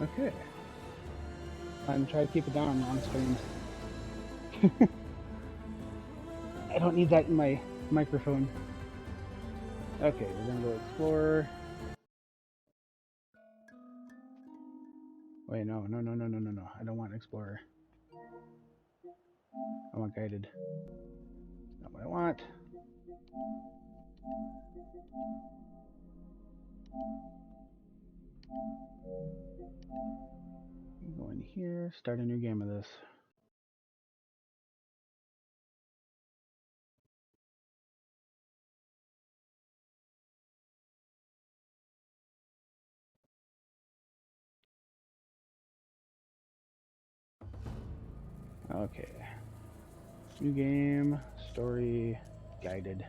Okay. I'm trying to keep it down on screen. I don't need that in my microphone. Okay, we're gonna go explore. Wait, no. I don't want explorer. I want guided. Not what I want. Go in here, start a new game of this. Okay. New game, story, guided.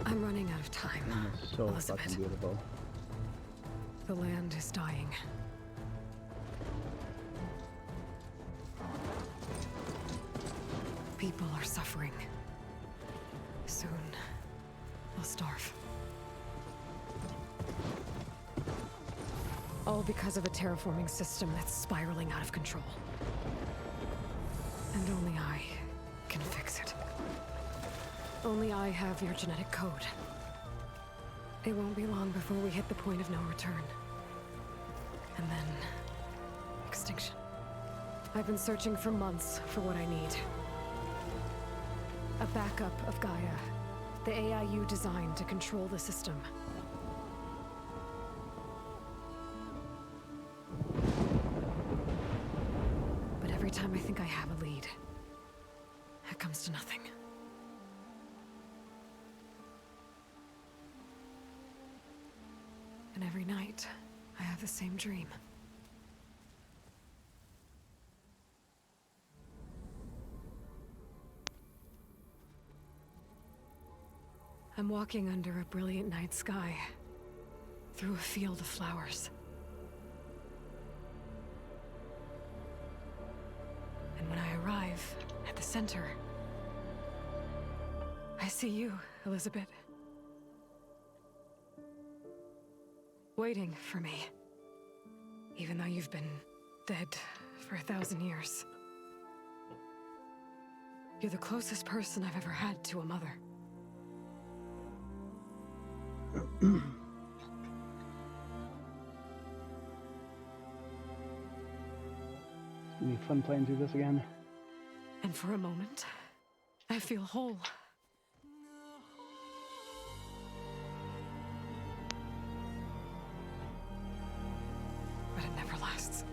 I'm running out of time. It's so Elizabeth. fucking beautiful. The land is dying. People are suffering. Soon, they'll starve. All because of a terraforming system that's spiraling out of control. And only I can fix it. Only I have your genetic code. It won't be long before we hit the point of no return. And then... extinction. I've been searching for months for what I need. A backup of Gaia. The AIU designed to control the system. But every time I think I have a lead, it comes to nothing. And every night, I have the same dream. I'm walking under a brilliant night sky, through a field of flowers. And when I arrive at the center, I see you, Elizabeth. Waiting for me. Even though you've been dead for 1,000 years. You're the closest person I've ever had to a mother. It's gonna be fun playing through this again. And for a moment, I feel whole. But it never lasts.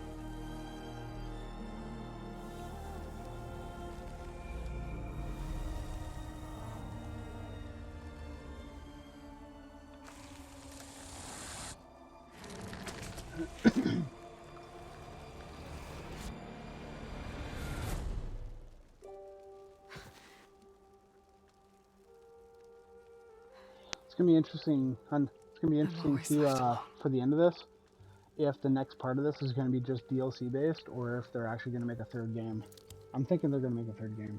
It's gonna be interesting. It's gonna be I'm interesting always to left alone. for the end of this, if the next part of this is gonna be just DLC based, or if they're actually gonna make a third game. I'm thinking they're gonna make a third game.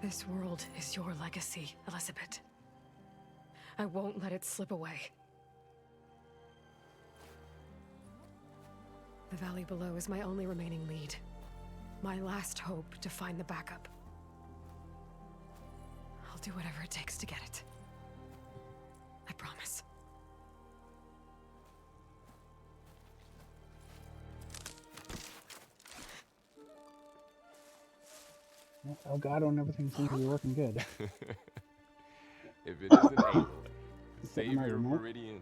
This world is your legacy, Elizabeth. I won't let it slip away. The valley below is my only remaining lead. My last hope to find the backup. I'll do whatever it takes to get it. I promise. Elgato and everything seems to be working good. If it isn't Aloy, Getting my savior of remote. Meridian,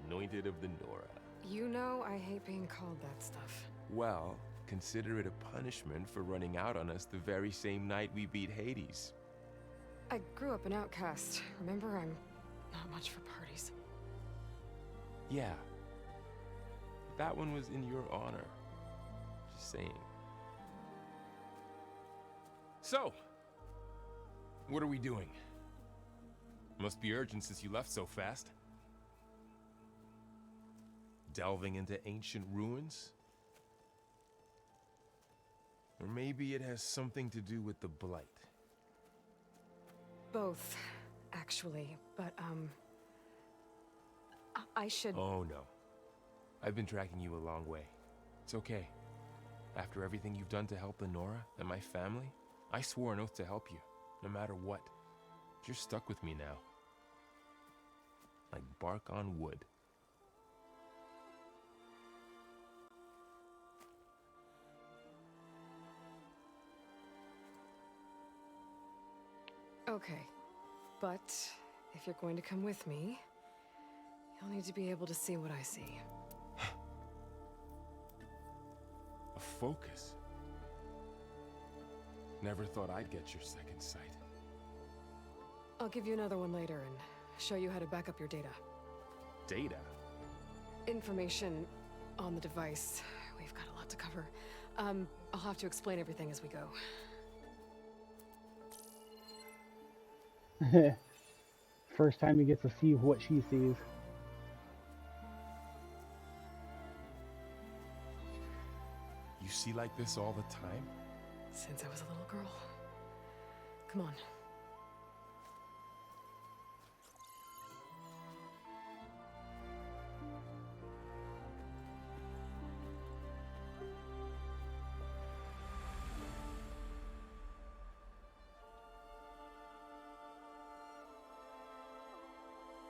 anointed of the Nora. You know I hate being called that stuff. Well, consider it a punishment for running out on us the very same night we beat Hades. I grew up an outcast. Remember, I'm not much for parties. Yeah. That one was in your honor. Just saying. So, what are we doing? Must be urgent since you left so fast. Delving into ancient ruins? Or maybe it has something to do with the Blight. Both, actually. But, I should... Oh no. I've been tracking you a long way. It's okay. After everything you've done to help the Nora and my family, I swore an oath to help you, no matter what. You're stuck with me now. Like bark on wood. Okay. But, if you're going to come with me, you'll need to be able to see what I see. A focus? Never thought I'd get your second sight. I'll give you another one later and show you how to back up your data. Data? Information on the device. We've got a lot to cover. I'll have to explain everything as we go. First time he gets to see what she sees. You see like this all the time? Since I was a little girl. Come on.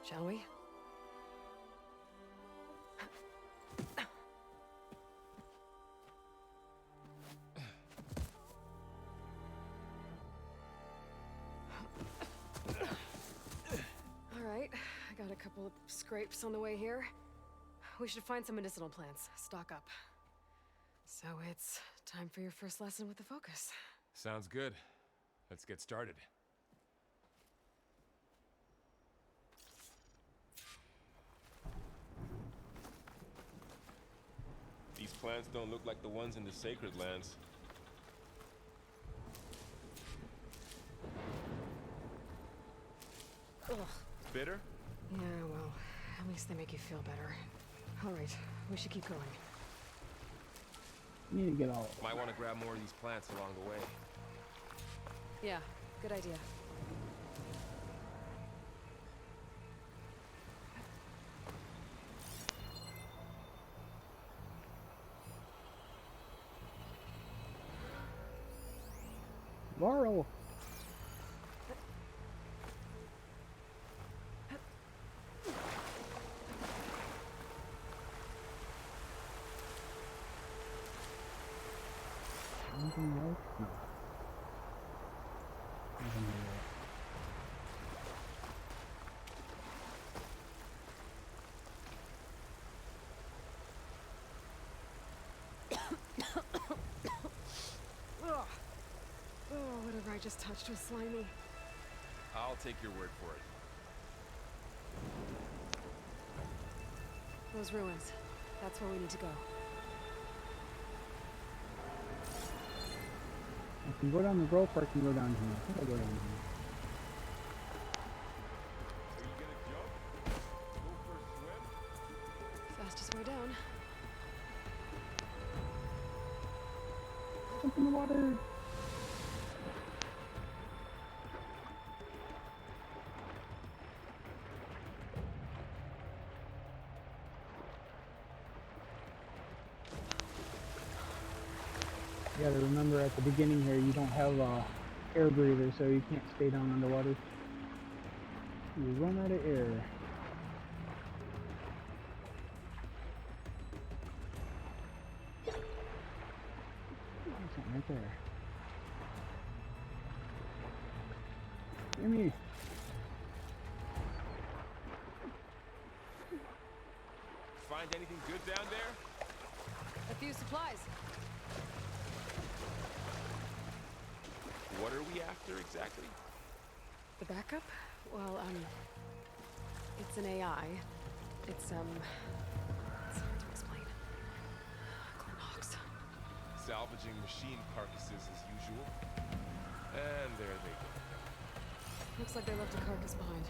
Shall we? Alright, I got a couple of scrapes on the way here. We should find some medicinal plants, stock up. So it's time for your first lesson with the focus. Sounds good. Let's get started. These plants don't look like the ones in the Sacred Lands. Ugh. Bitter? Yeah, well, at least they make you feel better. Alright, we should keep going. You need to get all. Might want to grab more of these plants along the way. Yeah, good idea. Laurel. Anything else? No. Nothing here. Ugh. Oh, whatever I just touched was slimy. I'll take your word for it. Those ruins. That's where we need to go. I can go down the rope or I can go down here. I think I'll go down here. Are you gonna jump? Go for a swim? Fastest way down. Jump in the water. You gotta remember at the beginning here, you don't have a air breather, so you can't stay down underwater. You run out of air. There's something right there. Gimme. find anything good down there? A few supplies. What are we after exactly? The backup? Well, it's an AI. It's hard to explain. Clonox. Salvaging machine carcasses as usual. And there they go. Looks like they left a carcass behind.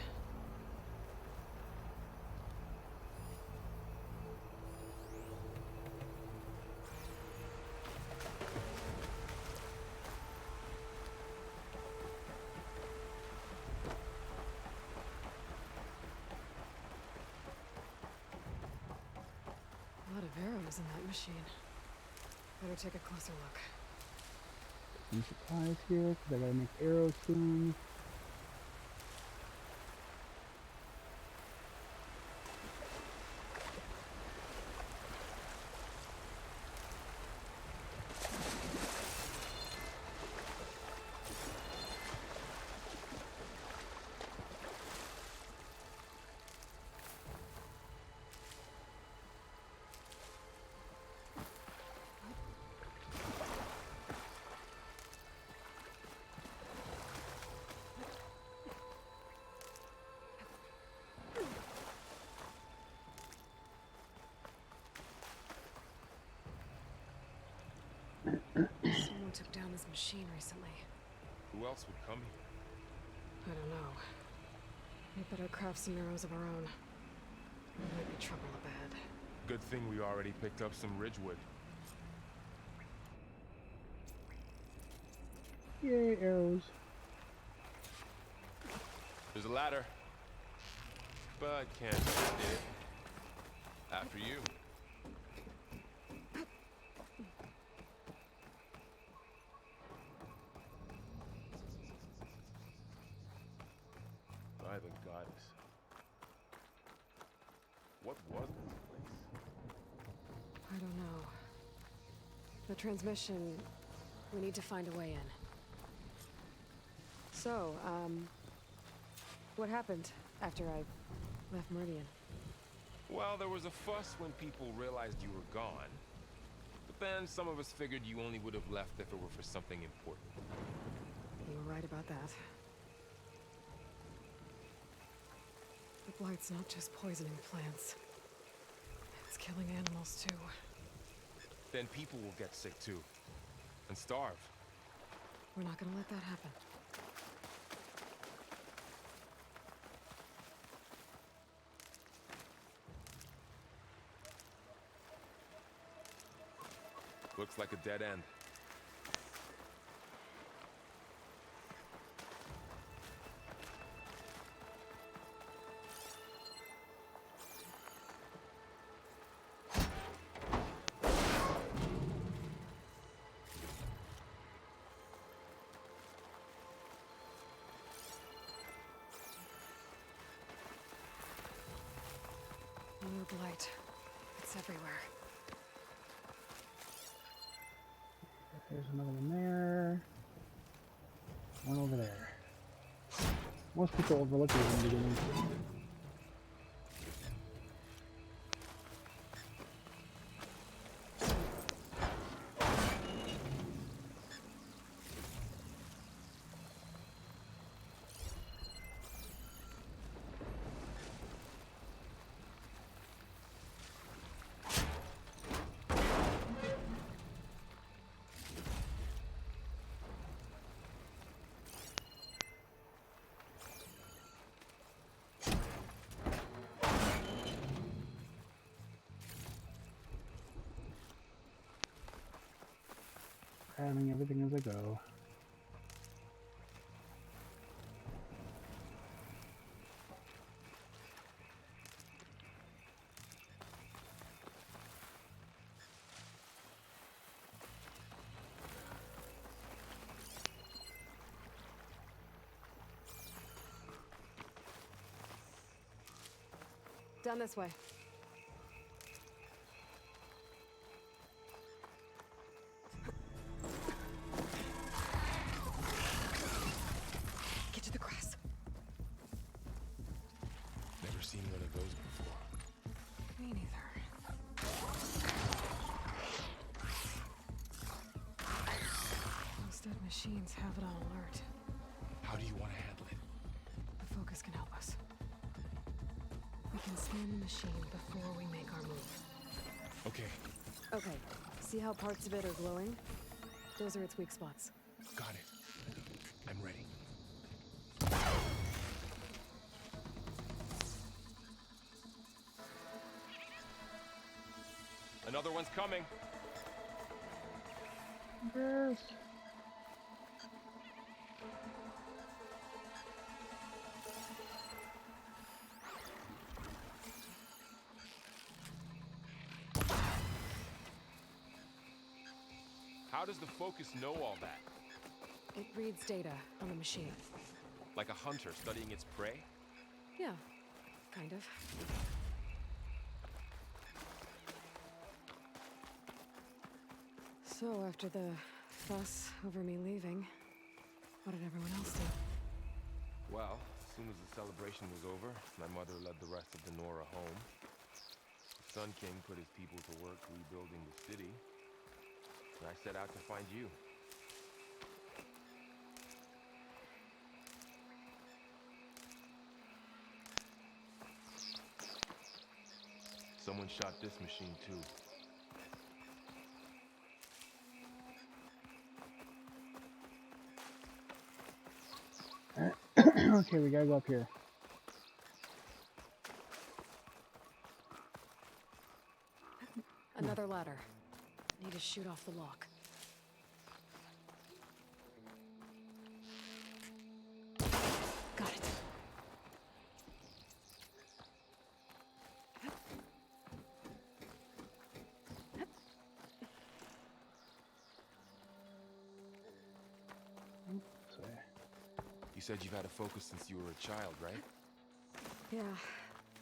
A lot of arrows in that machine. Better take a closer look. Some supplies here, because I gotta make arrows soon. Someone took down this machine recently. Who else would come here? I don't know. We better craft some arrows of our own. There might be trouble up ahead. Good thing we already picked up some ridgewood. Yay, arrows. There's a ladder. But can't get it. After you. By the goddess. What was this place? I don't know. The transmission... We need to find a way in. So, what happened after I left Meridian? Well, there was a fuss when people realized you were gone. But then some of us figured you only would have left if it were for something important. You were right about that. The Blight's not just poisoning plants. It's killing animals, too. Then people will get sick too. And starve. We're not gonna let that happen. Looks like a dead end. More Blight. It's everywhere. There's another one there. One over there. Most people overlook it in the beginning. Grabbing everything as I go. Down this way. Get to the grass. Never seen one of those before. Me neither. machines have it on alert. How do you want to handle it? The focus can help us. We can scan the machine before we make our move. Okay, Okay, see how parts of it are glowing? Those are its weak spots. got it. I'm ready. Another one's coming. Yes. How does the focus know all that? It reads data on the machine. Like a hunter studying its prey? Yeah, kind of. So, after the fuss over me leaving, what did everyone else do? Well, as soon as the celebration was over, my mother led the rest of the Nora home. The Sun King put his people to work rebuilding the city, and I set out to find you. Someone shot this machine too. Okay, we gotta go up here. Another ladder. Need to shoot off the lock. Got it. So, You said you've had a focus since you were a child, right? Yeah.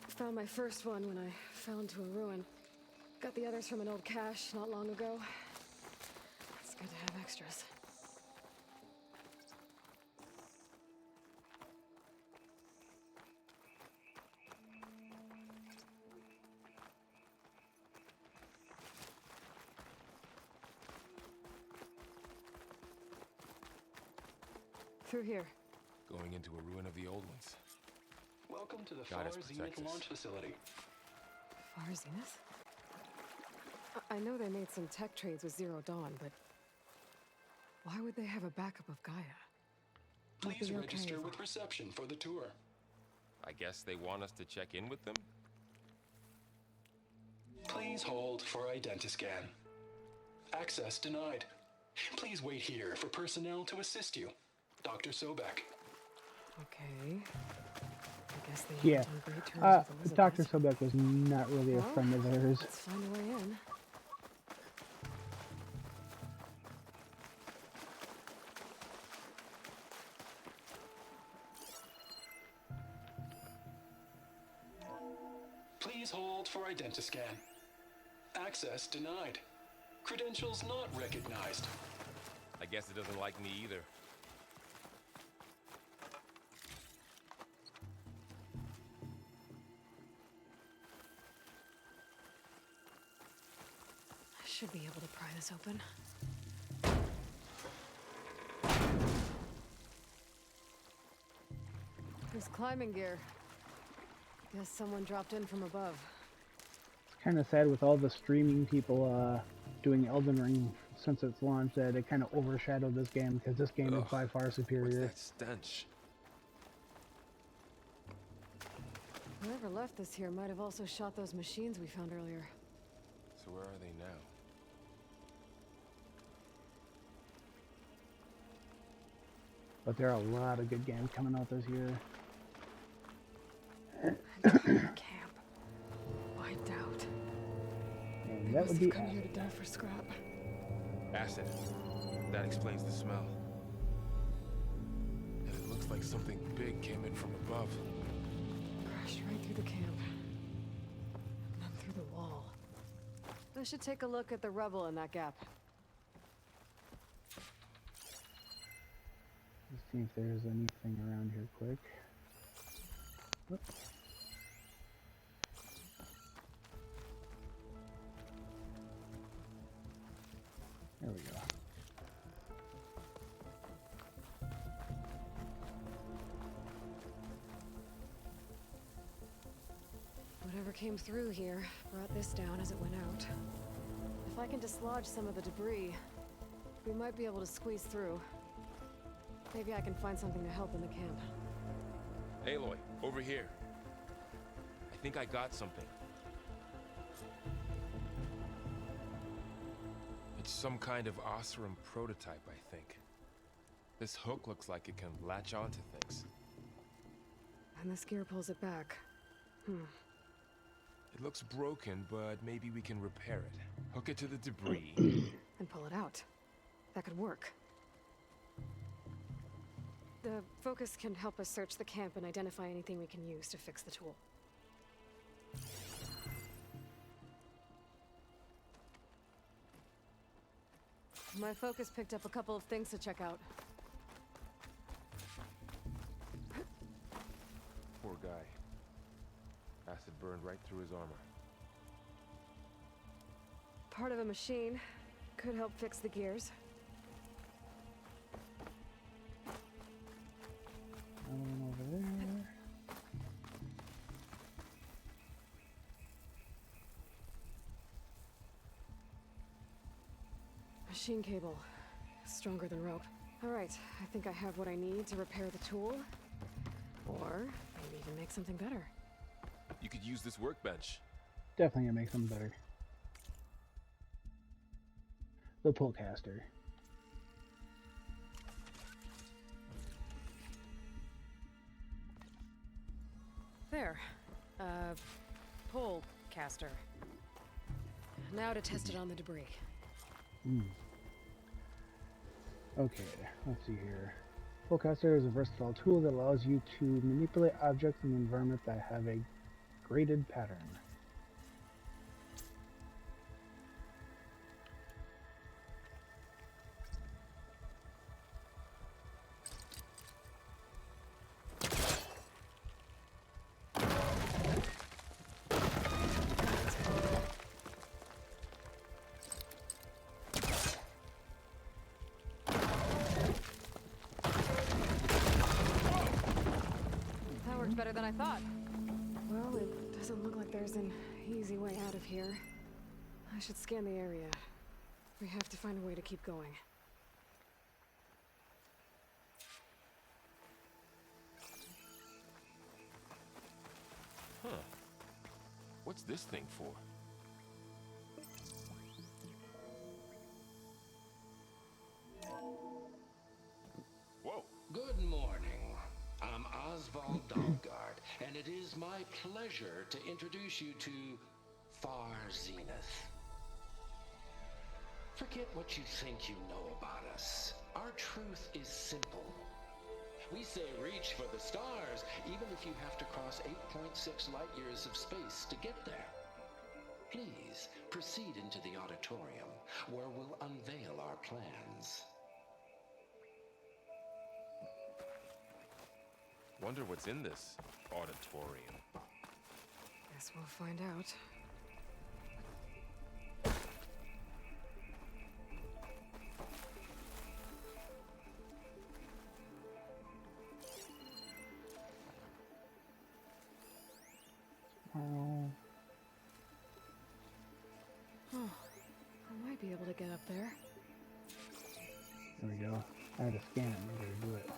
Found my first one when I fell into a ruin. Got the others from an old cache not long ago. It's good to have extras. Through here. Going into a ruin of the old ones. Welcome to the God Far has Zenith protected us. launch facility. Far Zenith? I know they made some tech trades with Zero Dawn, but why would they have a backup of Gaia? Might Please be okay register if with reception for the tour. I guess they want us to check in with them? Please hold for Identiscan. Access denied. Please wait here for personnel to assist you. Dr. Sobek. Okay. I guess they yeah. haven't on great terms with Elizabeth. Dr. Sobek was not really a Well, friend of theirs. Let's find a way in. Please hold for Identiscan. Access denied. Credentials not recognized. I guess it doesn't like me either. I should be able to pry this open. There's climbing gear. Guess someone dropped in from above. It's kind of sad with all the streaming people doing Elden Ring since its launch that it kind of overshadowed this game because this game is Ugh, by far What's superior. that stench? Whoever left this here might have also shot those machines we found earlier. So where are they now? But there are a lot of good games coming out this year. Entire camp. Wiped out. And They that must would have be come here acid. to die for scrap. Acid. That explains the smell. And it looks like something big came in from above. Crashed right through the camp. And then through the wall. I should take a look at the rubble in that gap. Let's see if there's anything around here quick. Whoop. There we go. came through here, brought this down as it went out. If I can dislodge some of the debris, we might be able to squeeze through. Maybe I can find something to help in the camp. Aloy, over here. I think I got something. It's some kind of Oseram prototype, I think. This hook looks like it can latch onto things. And this gear pulls it back. It looks broken, but maybe we can repair it. Hook it to the debris. And pull it out. That could work. The focus can help us search the camp and identify anything we can use to fix the tool. My focus picked up a couple of things to check out. Poor guy. Acid burned right through his armor. Part of a machine could help fix the gears. Over there. Machine cable. Stronger than rope. Alright, I think I have what I need to repair the tool. Or maybe even make something better. You could use this workbench. Definitely gonna make something better. The pullcaster. There. Pole caster. Now to test it on the debris. Okay, let's see here. Pullcaster is a versatile tool that allows you to manipulate objects in the environment that have a graded pattern. Better than I thought. Well, it doesn't look like there's an easy way out of here. I should scan the area. We have to find a way to keep going. Huh. What's this thing for? Whoa. Good morning. I'm Oswald Dahlgard, and it is my pleasure to introduce you to Far Zenith. Forget what you think you know about us. Our truth is simple. We say reach for the stars, even if you have to cross 8.6 light years of space to get there. Please proceed into the auditorium, where we'll unveil our plans. Wonder what's in this auditorium. Guess we'll find out. Oh, I might be able to get up there. There we go. I had to scan it in order to do it.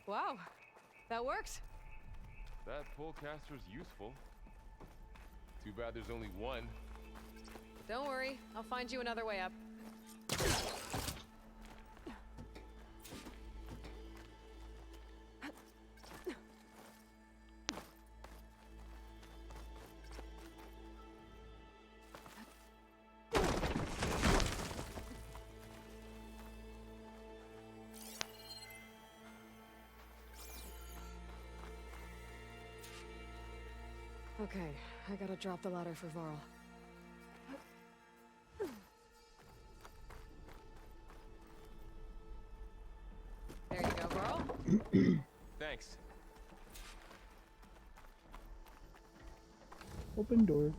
Wow, that worked. That pullcaster's useful. Too bad there's only one. Don't worry, I'll find you another way up. Okay, I gotta drop the ladder for Varl. There you go, Varl. Thanks. Open door.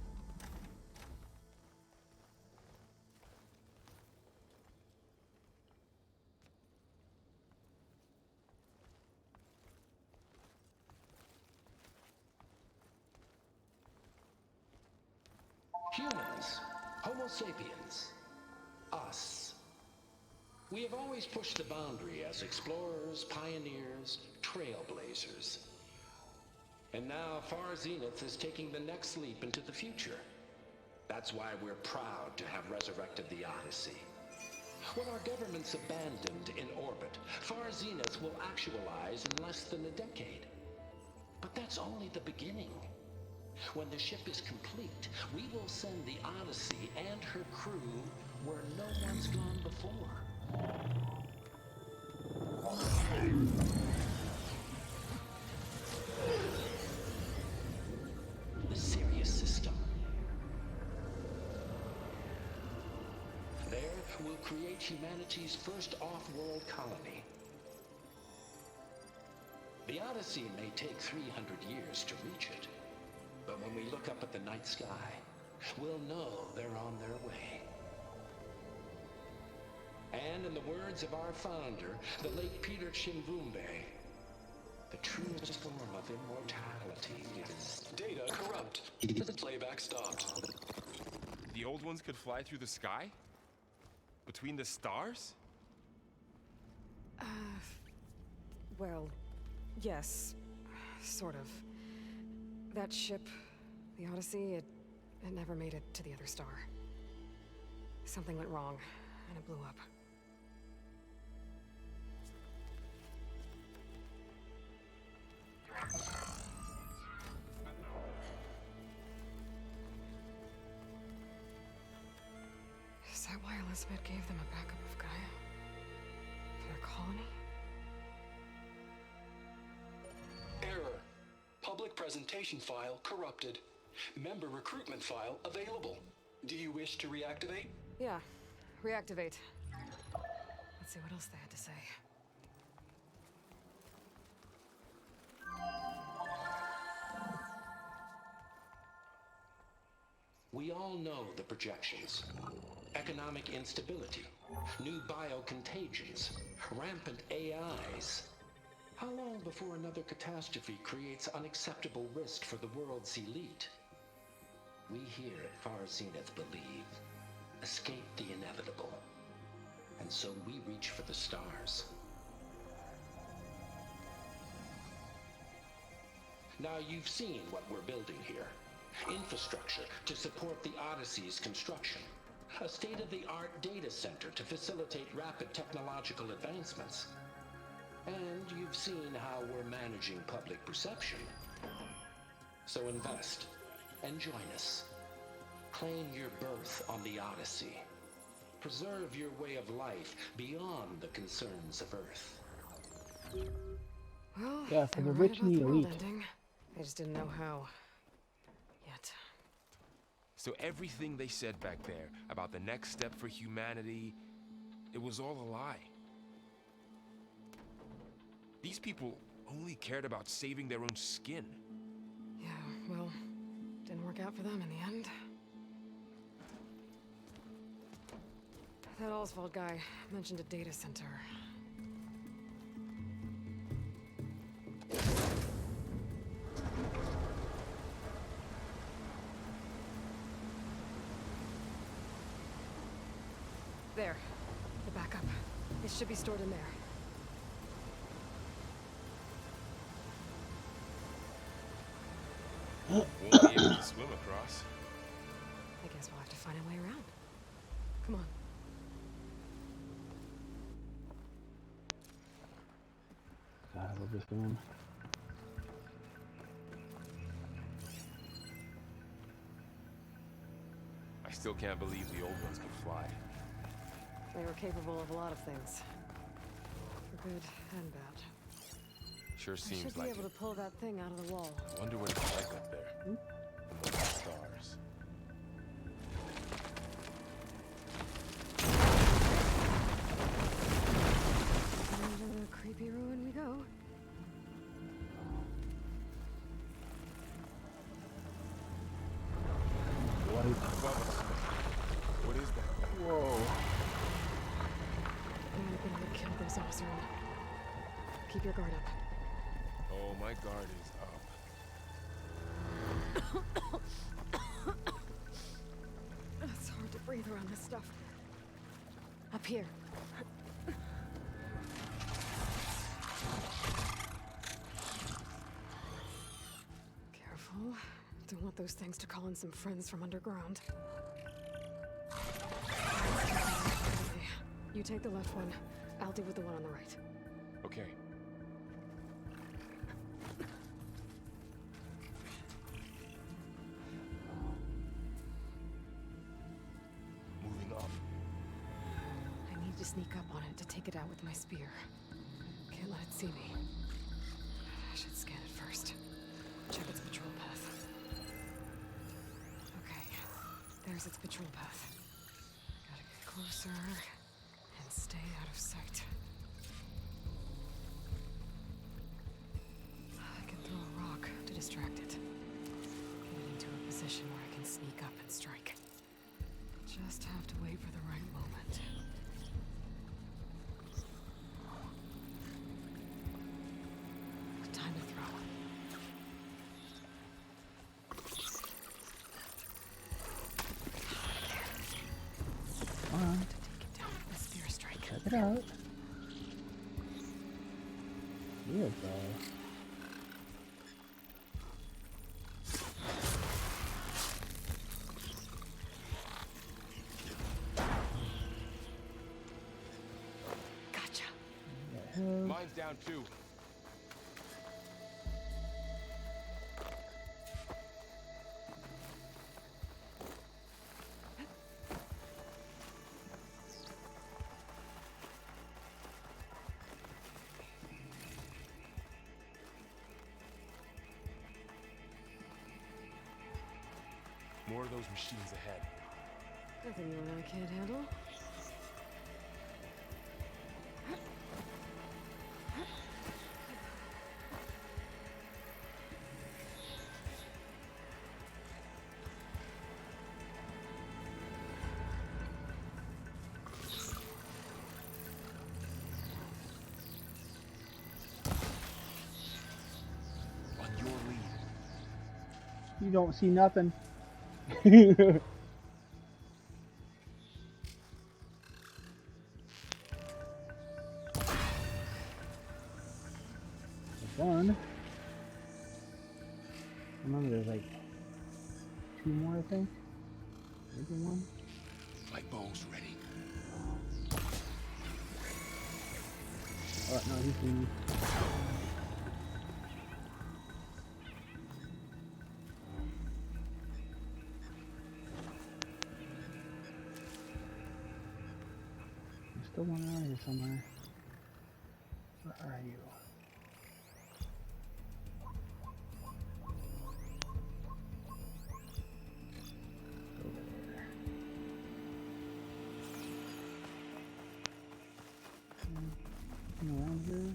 Humans, Homo sapiens, us. We have always pushed the boundary as explorers, pioneers, trailblazers. And now Far Zenith is taking the next leap into the future. That's why we're proud to have resurrected the Odyssey. When our government's abandoned in orbit, Far Zenith will actualize in less than a decade. But that's only the beginning. When the ship is complete, we will send the Odyssey and her crew where no one's gone before. The Sirius system. There, we'll create humanity's first off-world colony. The Odyssey may take 300 years to reach it, but when we look up at the night sky, we'll know they're on their way. And in the words of our founder, the late Peter Chimvumbe, the truest form of immortality is... Data corrupt. Playback stopped. The old ones could fly through the sky? Between the stars? Well, yes. Sort of. That ship, the Odyssey, it never made it to the other star. Something went wrong, and it blew up. Is that why Elizabeth gave them a backup of Gaia? For their colony? Error. Public presentation file corrupted. Member recruitment file available. Do you wish to reactivate? Yeah. Reactivate. Let's see what else they had to say. We all know the projections. Economic instability, new biocontagions, rampant AIs. How long before another catastrophe creates unacceptable risk for the world's elite? We here at Far Zenith believe, escape the inevitable. And so we reach for the stars. Now you've seen what we're building here. Infrastructure to support the Odyssey's construction. A state-of-the-art data center to facilitate rapid technological advancements. And you've seen how we're managing public perception. So invest and join us. Claim your berth on the Odyssey. Preserve your way of life beyond the concerns of Earth. Well, Yeah, for they the were rich right and about the world elite. ending. They just didn't know how. Yet. So everything they said back there about the next step for humanity, it was all a lie. These people only cared about saving their own skin. Yeah, well, didn't work out for them in the end. That Oswald guy mentioned a data center. There. The backup. It should be stored in there. Won't be able to swim across. I guess we'll have to find a way around. Come on. God, I love this game. I still can't believe the old ones could fly. They were capable of a lot of things. For good and bad. Sure I seems should be like able it. to pull that thing out of the wall. Wonder what it's like up there. Among the stars. Into the creepy ruin we go. Light. Above us. What is that? Whoa. I'm gonna kill those Oseram. Keep your guard up. Oh, my guard is up. stuff. Up here. Careful. Don't want those things to call in some friends from underground. You take the left one. I'll deal with the one on the right. Okay. Moving up. I need to sneak up on it to take it out with my spear. Can't let it see me. I should scan it first. Check its patrol path. Okay, there's its patrol path. Gotta get closer and stay out of sight. I can throw a rock to distract it. Get it into a position where I can sneak up and strike. Just have to wait for the right moment. Time to throw. Come on, To take it down with a spear strike. check it out. Beautiful. Gotcha. The hell? Mine's down too. More of those machines ahead. Nothing you and I can't handle. On your lead. You don't see nothing. One. Remember, there's like 2 more, I think. Maybe 1. My bow's ready. Oh no, he's seen me. There's still one around here somewhere. Where are you? Over there. Nothing around here.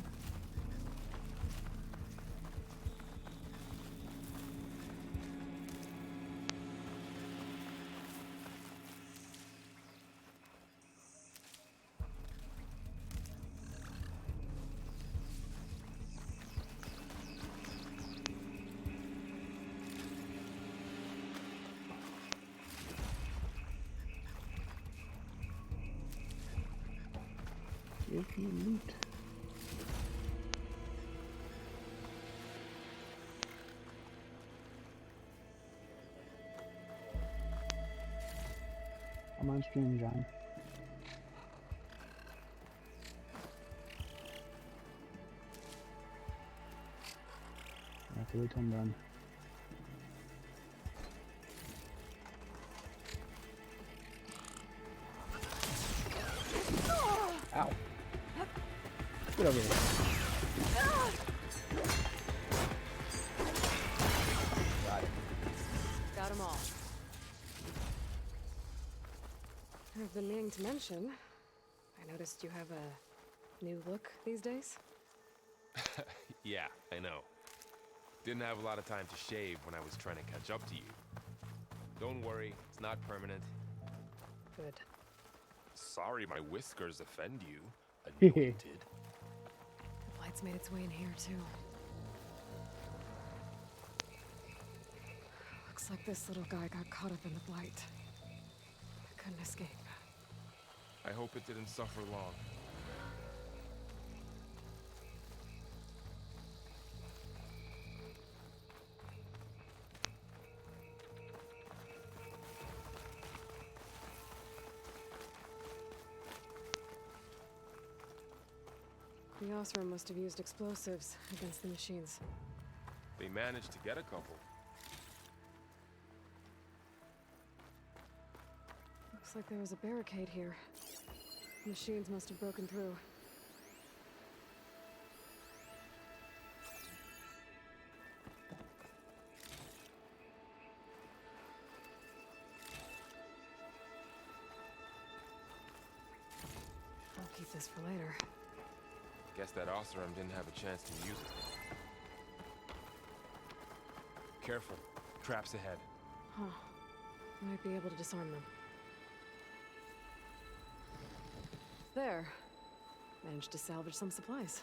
Give me loot. I'm on stream, John. I have to wait till I'm done. Ow. Get over here. Got it. Got them all. I've been meaning to mention, I noticed you have a new look these days. Yeah, I know. Didn't have a lot of time to shave when I was trying to catch up to you. Don't worry, it's not permanent. Good. Sorry my whiskers offend you. Anointed. The blight's made its way in here, too. Looks like this little guy got caught up in the blight. Couldn't escape. I hope it didn't suffer long. The Osram must have used explosives against the machines. They managed to get a couple. Looks like there was a barricade here. Machines must have broken through. I'll keep this for later. Guess that Oseram didn't have a chance to use it. Careful. Traps ahead. Huh. Might be able to disarm them. There. Managed to salvage some supplies.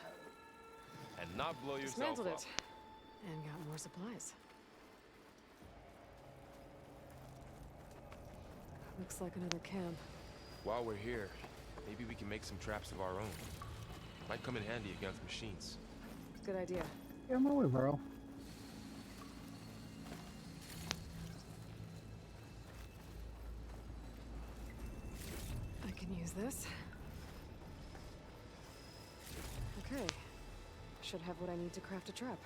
And not blow yourself Dismantled up. it. And got more supplies. Looks like another camp. While we're here, maybe we can make some traps of our own. Might come in handy against machines. Good idea. Yeah, I'm away, Varl. I can use this. Okay. Should have what I need to craft a trap.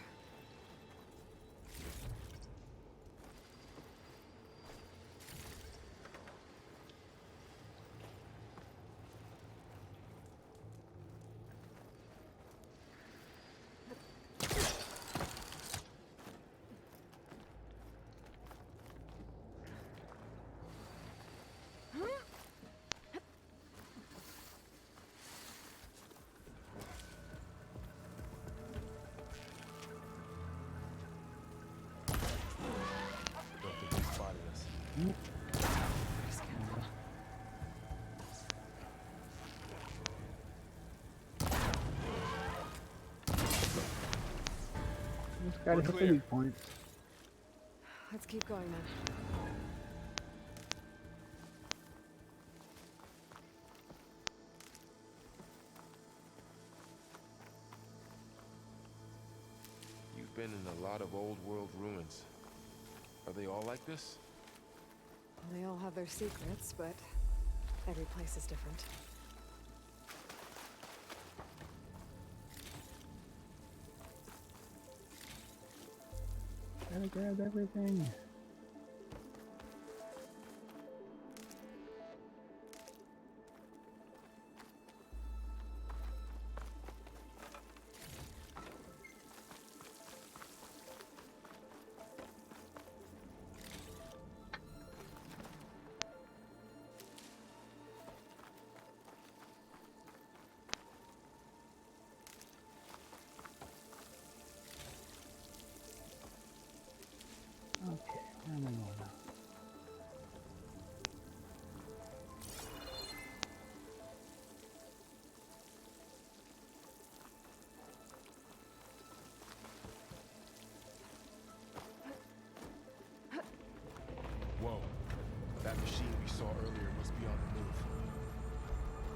Don't think they spotted us. Just gotta We're hit the clear. weak points. Let's keep going then. You've been in a lot of old world ruins. Are they all like this? They all have their secrets, but every place is different. Gotta grab everything. Okay, where am I going now? Whoa. That machine we saw earlier must be on the move.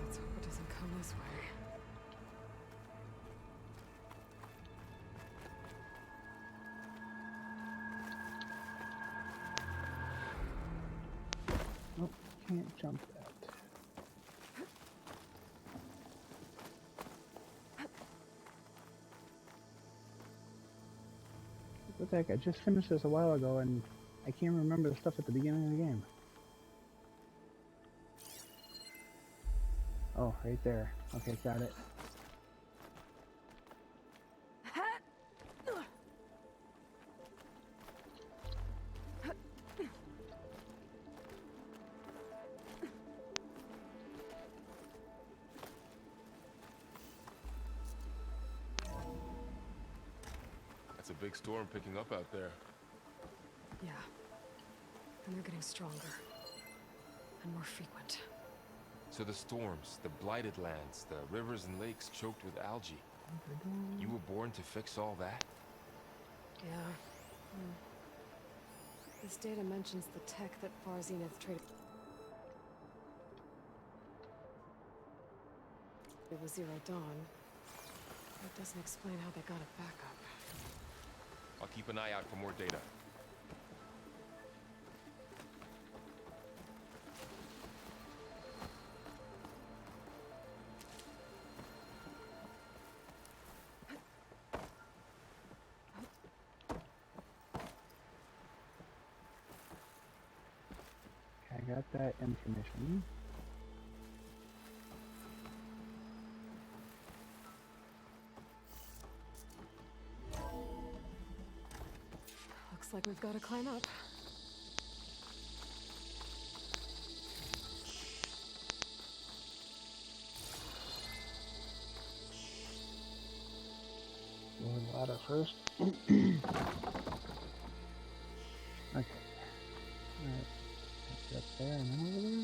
Let's hope it doesn't come this way. Nope, can't jump that. What the heck, I just finished this a while ago and I can't remember the stuff at the beginning of the game. Oh, right there. Okay, got it. That's a big storm picking up out there. Yeah. And they're getting stronger. And more frequent. So the storms, the blighted lands, the rivers and lakes choked with algae. You were born to fix all that? Yeah. This data mentions the tech that Far Zenith traded. It was Zero Dawn. That doesn't explain how they got it back up. I'll keep an eye out for more data. I got that information. Looks like we've got to climb up. Going ladder first. Okay. Alright. Up there and then over there.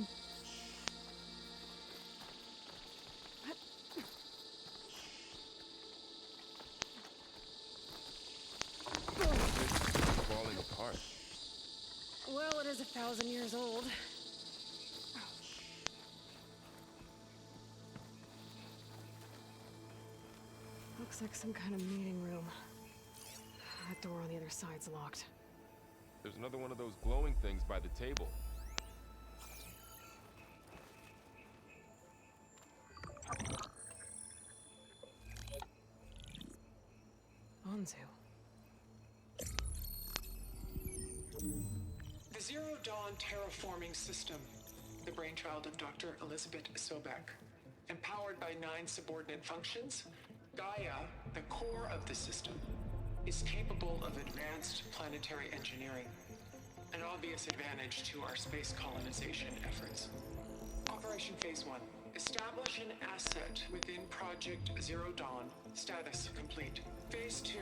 It's falling apart. Well, it is 1,000 years old. Looks like some kind of meeting room. That door on the other side's locked. There's another one of those glowing things by the table. Anzu. The Zero Dawn terraforming system, the brainchild of Dr. Elizabeth Sobek. Empowered by 9 subordinate functions, Gaia, the core of the system, is capable of advanced planetary engineering, an obvious advantage to our space colonization efforts. Operation Phase 1. Establish an asset within Project Zero Dawn. Status complete. Phase 2.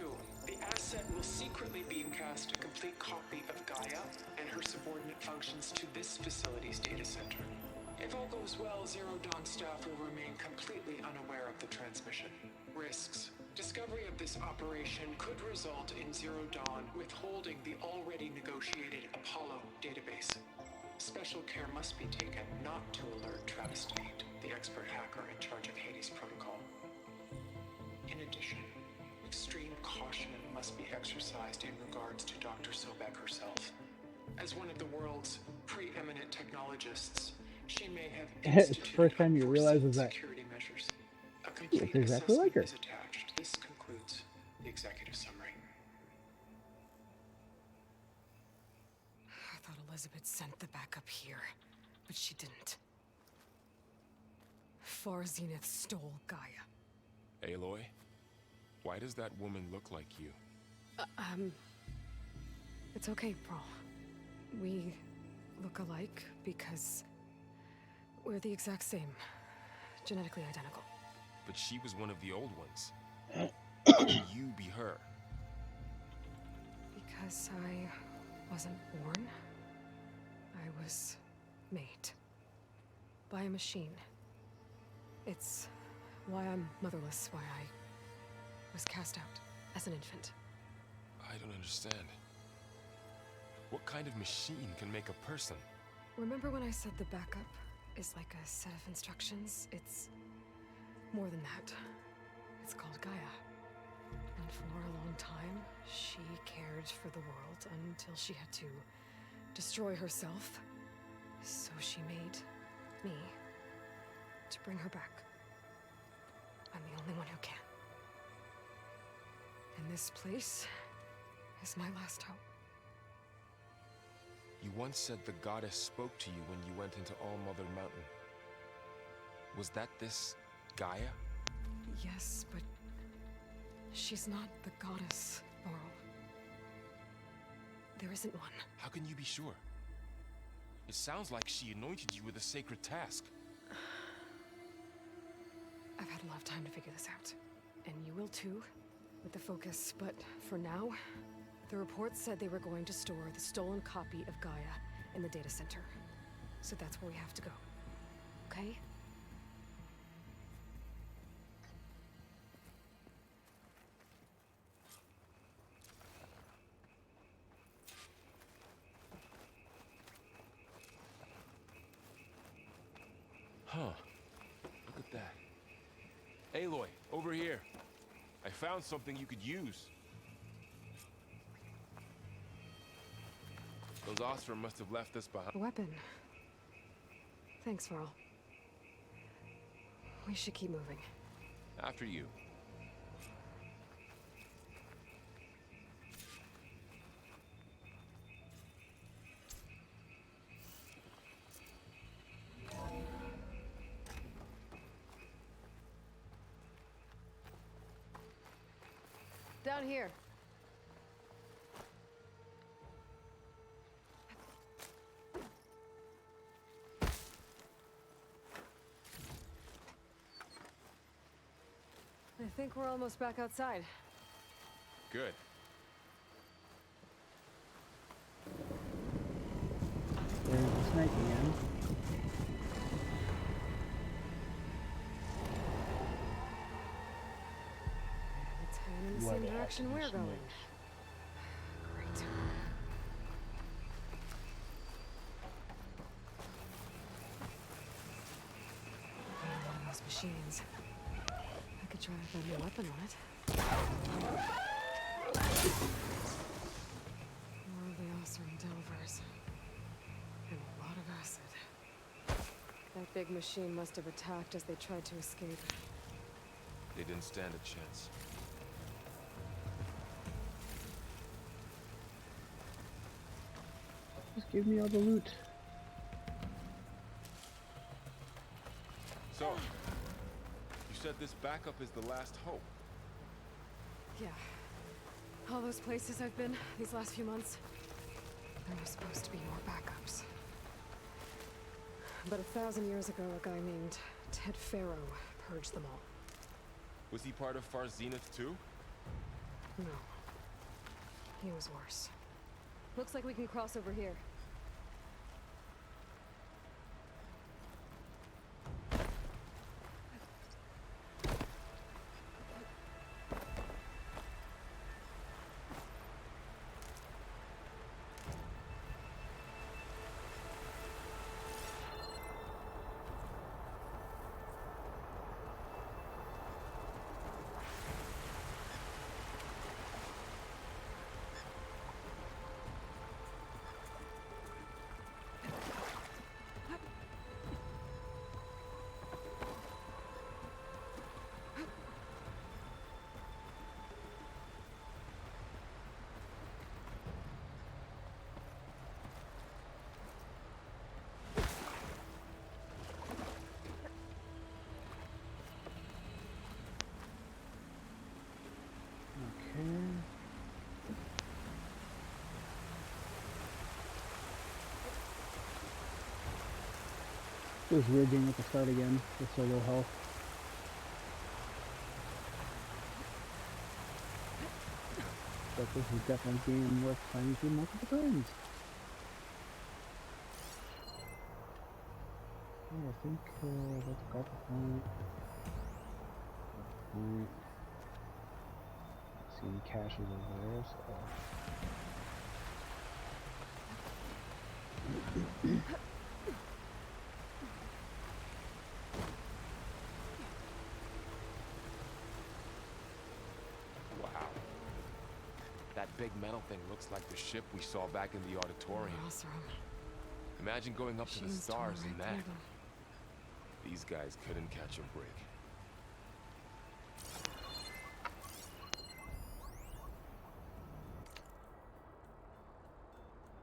The asset will secretly beamcast a complete copy of Gaia and her subordinate functions to this facility's data center. If all goes well, Zero Dawn staff will remain completely unaware of the transmission. Risks. Discovery of this operation could result in Zero Dawn withholding the already negotiated Apollo database. Special care must be taken not to alert Travis Tate, the expert hacker in charge of Hades Protocol. In addition, extreme caution must be exercised in regards to Dr. Sobek herself. As one of the world's preeminent technologists, she may have It's the instituted first time you realize unforeseen is that security measures. A complete it's exactly assessment like her. is attached. This concludes the executive summary. I thought Elizabeth sent the backup here, but she didn't. Far Zenith stole Gaia. Aloy? Why does that woman look like you? It's okay, Brawl. We look alike because we're the exact same. Genetically identical. But she was one of the old ones. How can you be her? Because I wasn't born. I was made. By a machine. It's why I'm motherless, why I was cast out as an infant. I don't understand. What kind of machine can make a person? Remember when I said the backup is like a set of instructions? It's more than that. It's called Gaia. And for a long time, she cared for the world until she had to destroy herself. So she made me to bring her back. I'm the only one who can. And this place is my last hope. You once said the goddess spoke to you when you went into All Mother Mountain. Was that this Gaia? Yes, but she's not the goddess, Laurel. There isn't one. How can you be sure? It sounds like she anointed you with a sacred task. I've had a lot of time to figure this out. And you will too, with the focus. But for now, the report said they were going to store the stolen copy of Gaia in the data center. So that's where we have to go. Okay? Huh. Look at that. Aloy, over here. I found something you could use. Those Osram must have left us behind. A weapon. Thanks, Varl. We should keep moving. After you. Down here. I think we're almost back outside. Good. There's the snake again. It's heading in the What same a direction heckin' we're going. snake. Great. Those machines. I could try to find a weapon on it. More of the Osram Delvers. And a lot of acid. That big machine must have attacked as they tried to escape. They didn't stand a chance. Just give me all the loot. So, you said this backup is the last hope. Yeah. All those places I've been these last few months, there were supposed to be more backups. But 1,000 years ago, a guy named Ted Faro purged them all. Was he part of Far Zenith too? No. He was worse. Looks like we can cross over here. Okay. Feels weird being at the start again with so low health. But this is definitely a game worth playing through multiple times. Yeah, I think that's got the point. Point. See any caches over there, so. Wow. That big metal thing looks like the ship we saw back in the auditorium. Osram. Imagine going up to the Machines tore stars right in that. through them. These guys couldn't catch a break.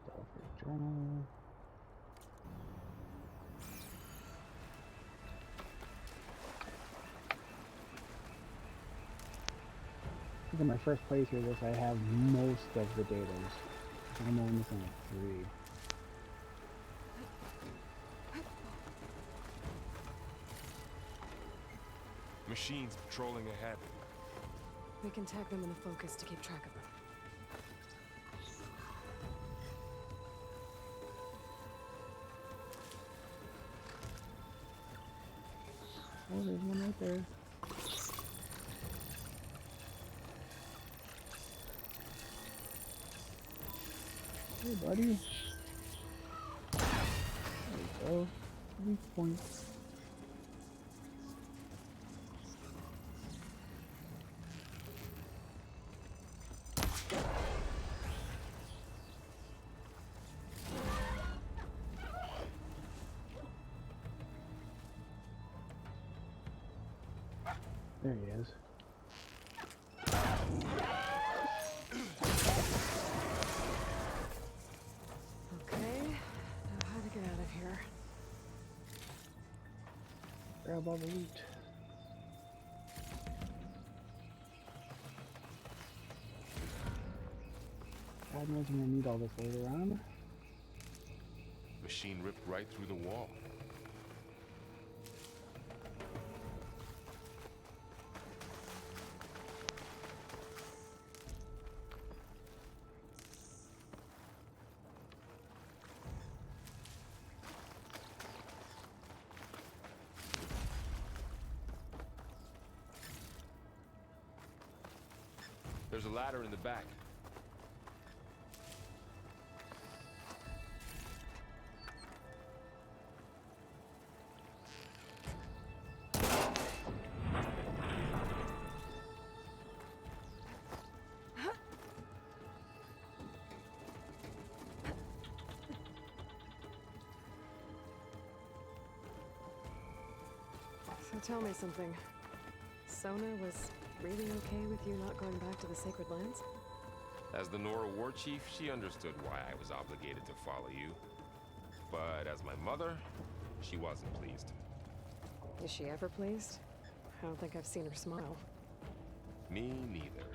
Delver Journal. I think in my first playthrough of this, I have most of the datas. I'm only missing like 3. Machines patrolling ahead. We can tag them in the focus to keep track of them. Oh, there's one right there. Hey, buddy. There we go. Weak point. There he is. Okay, now how to get out of here. Grab all the loot. God knows I'm gonna need all this later on. Machine ripped right through the wall. There's a ladder in the back. So tell me something. Sona was really okay with you not going back to the Sacred Lands? As the Nora war chief, she understood why I was obligated to follow you. But as my mother, she wasn't pleased. Is she ever pleased? I don't think I've seen her smile. Me neither.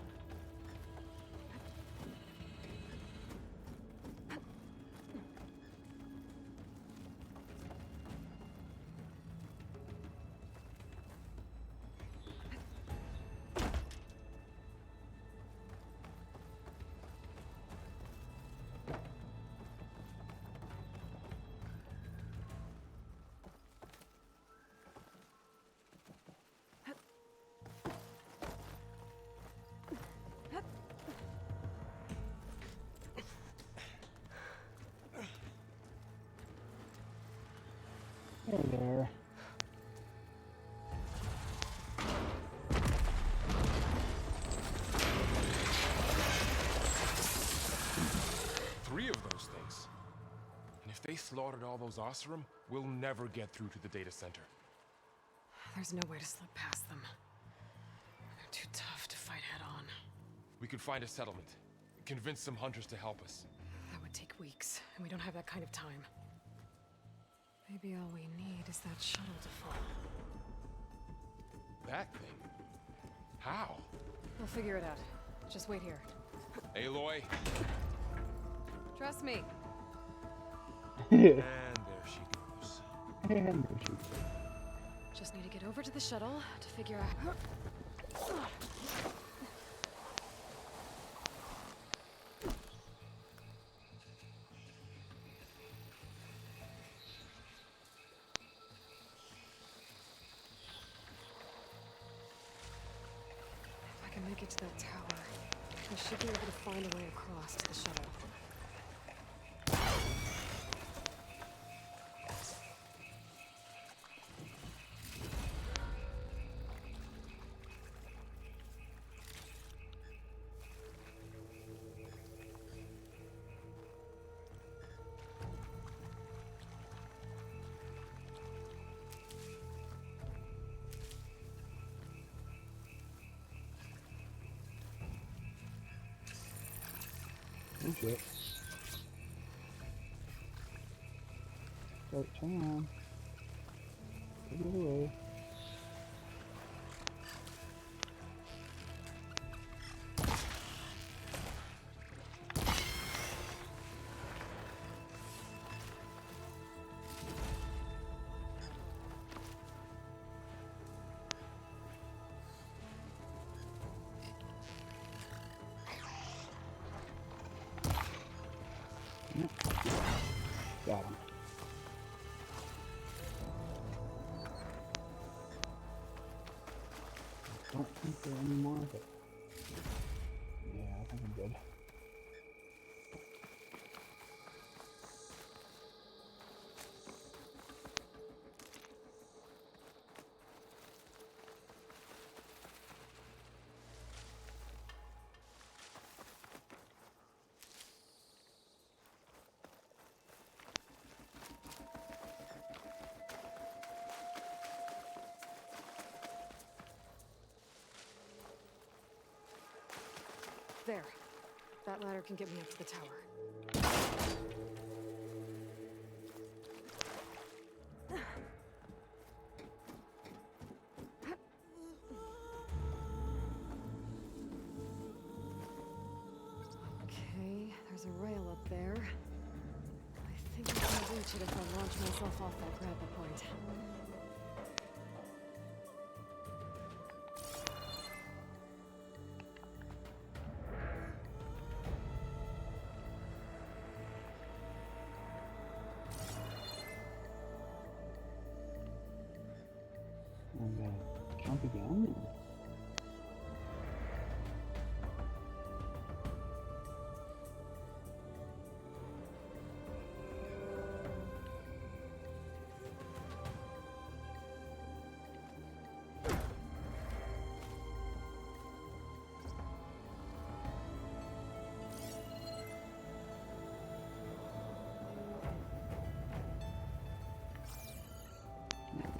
Hey there. Three of those things. And if they slaughtered all those Oseram, we'll never get through to the data center. There's no way to slip past them. They're too tough to fight head on. We could find a settlement. Convince some hunters to help us. That would take weeks, and we don't have that kind of time. Maybe all we need is that shuttle to fall. That thing? How? We'll figure it out. Just wait here. Aloy. Trust me. And there she goes. And there she goes. Just need to get over to the shuttle to figure out... If I can make it to that tower, I should be able to find a way across to the shuttle. Oh shit. Start turn around. Take it away. Got him. Don't think there are any more, but yeah, I think I'm good. There. That ladder can get me up to the tower. Okay, there's a rail up there. I think I can reach it if I launch myself off that grapple point. I'm gonna jump again.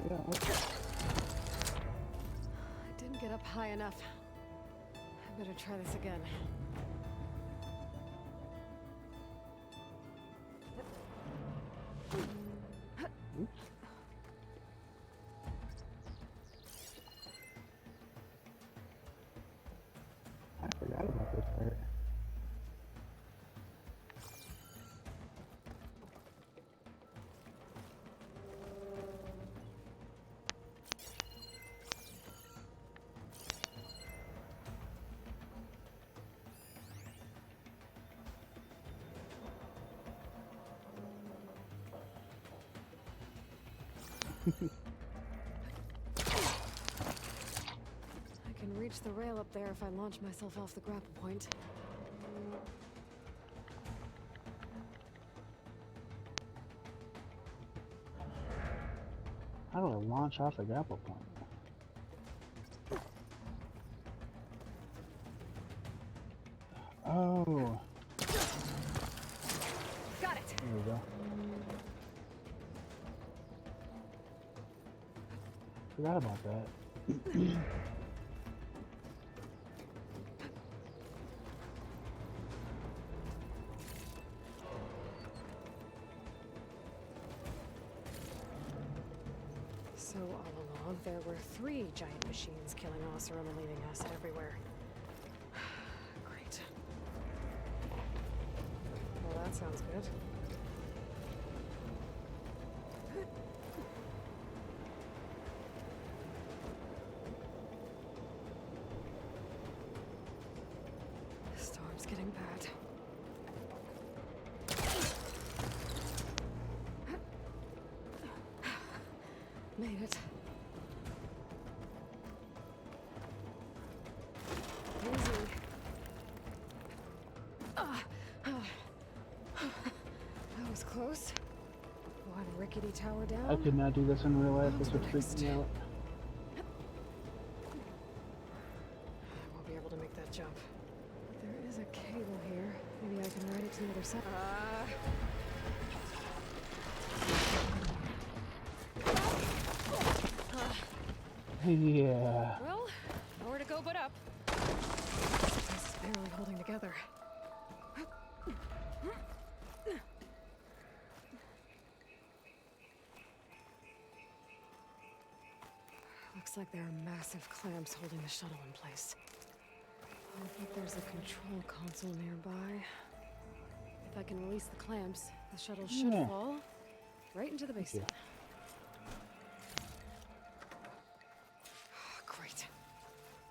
Yeah, okay. I didn't get up high enough. I better try this again. Oops. I forgot about this part. I can reach the rail up there if I launch myself off the grapple point. How do I launch off the grapple point? Oh, Got it! there we go. Forgot about that. So all along, there were 3 giant machines killing Oseram and leaving acid everywhere. Great. Well, that sounds good. The storm's getting bad. Made it. Easy. That was close. One rickety tower down. I could not do this in real life. On This to would the freak next. me out. I won't be able to make that jump. There is a cable here. Maybe I can ride it to the other side. Yeah. Well, nowhere to go but up. This place is barely holding together. Looks like there are massive clamps holding the shuttle in place. I think there's a control console nearby. If I can release the clamps, the shuttle should Yeah. fall right into the basin. Great.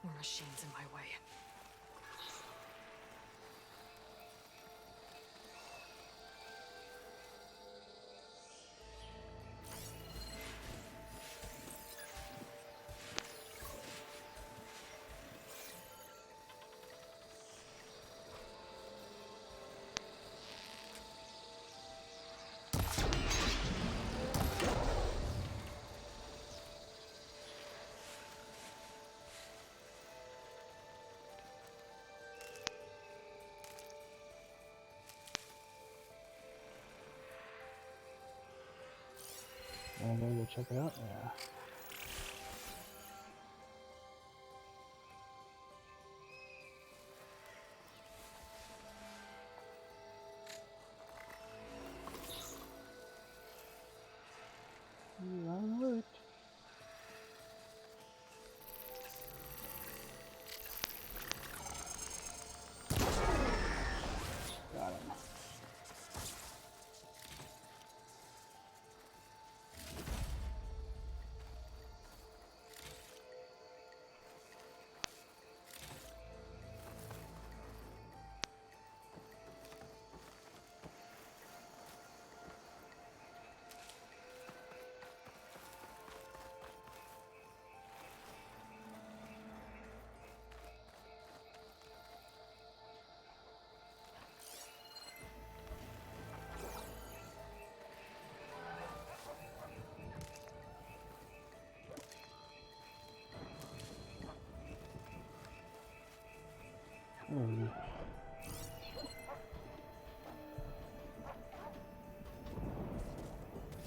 More machines in my way. I gotta go check it out. Yeah.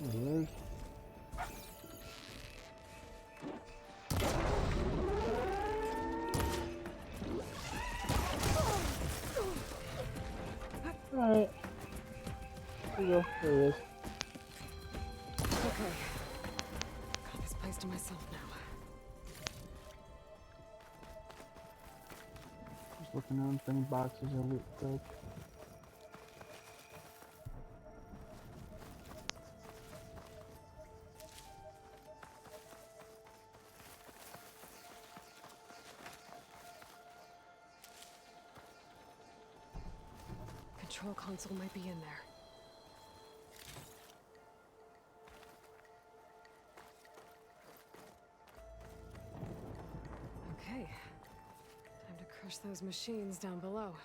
Here's alright. There you go. There it is. Okay. Got this place to myself now. Just looking around for any boxes of loot quick. Control console might be in there. Okay. Time to crush those machines down below.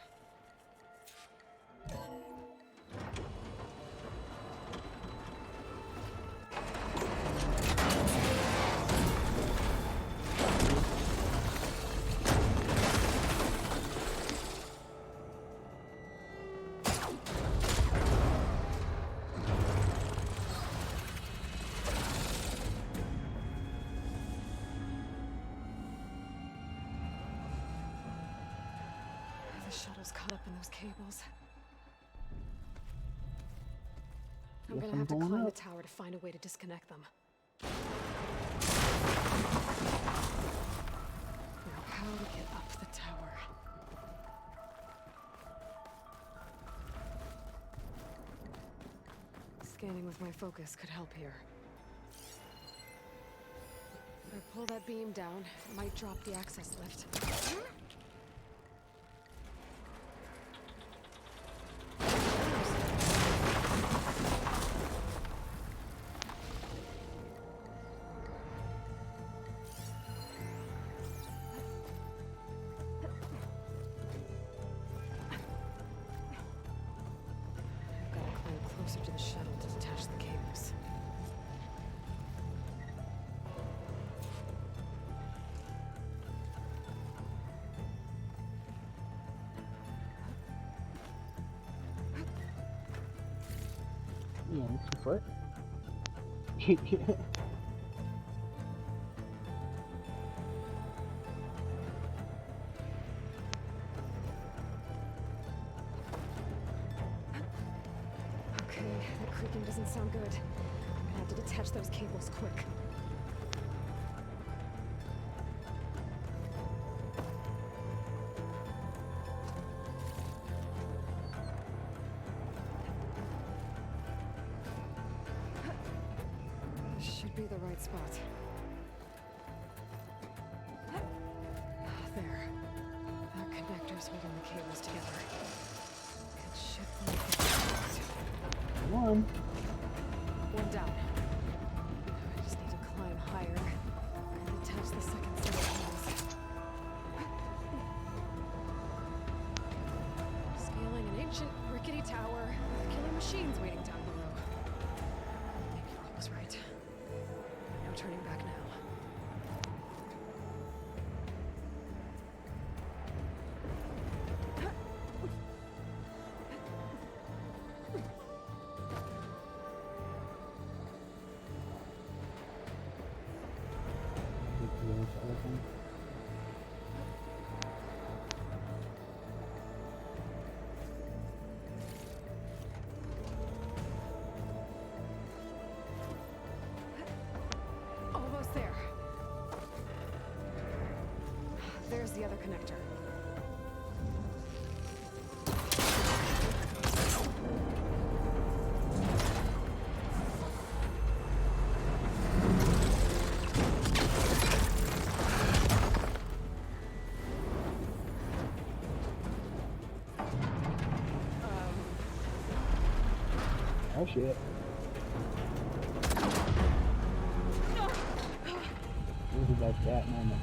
The shuttle's caught up in those cables. I'm Guess gonna I'm have to going climb the up. tower to find a way to disconnect them. Now, how to get up the tower? Scanning with my focus could help here. If I pull that beam down, it might drop the access lift. I've got to climb closer to the shuttle to detach the cables. Yeah, it's your foot. Okay, that creaking doesn't sound good. I'm gonna have to detach those cables quick. This should be the right spot. There. That connector's holding the cables together. It should be. One. One down. I just need to climb higher and detach the second set of cables. Scaling an ancient, rickety tower with killer machines waiting down below. Maybe Rob was right. No turning back now. Almost there. There's the other connector. Oh shit. This is like that moment.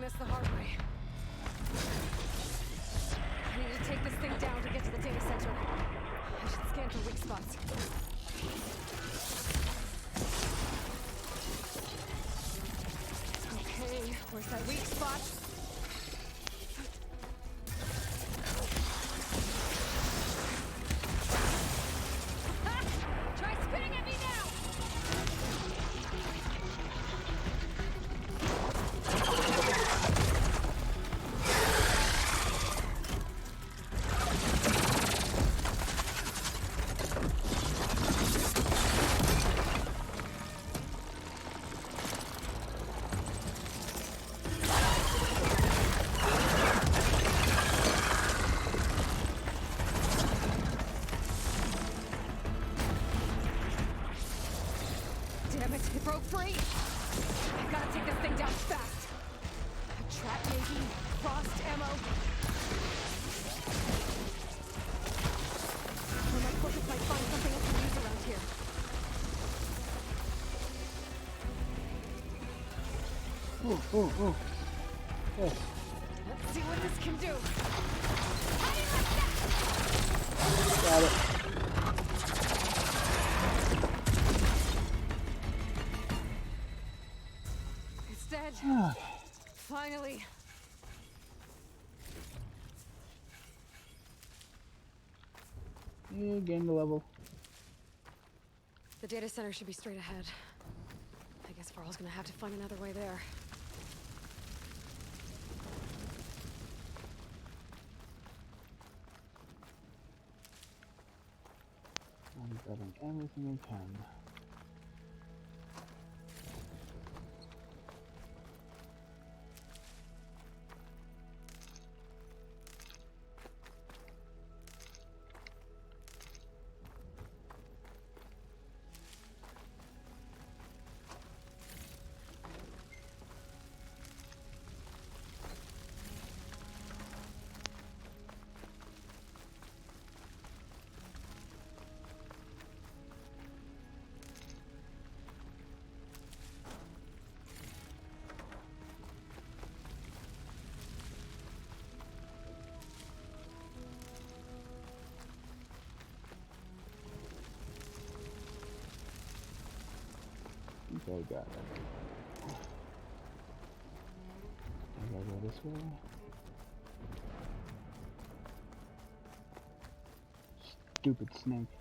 this the hard way. I need to take this thing down to get to the data center. I should scan for weak spots. Okay, where's that weak spot? Try spitting at me now! Damn it, it broke free! I gotta take this thing down fast! A trap maybe? Frost ammo? Or my corpus might find something I can use around here. Oh. Let's see what this can do! Got it. It's dead. Finally. Yeah, gained a level. The data center should be straight ahead. I guess Varl's gonna have to find another way there. I'm grabbing everything I can. Okay, got it. I gotta go this way. Stupid snake.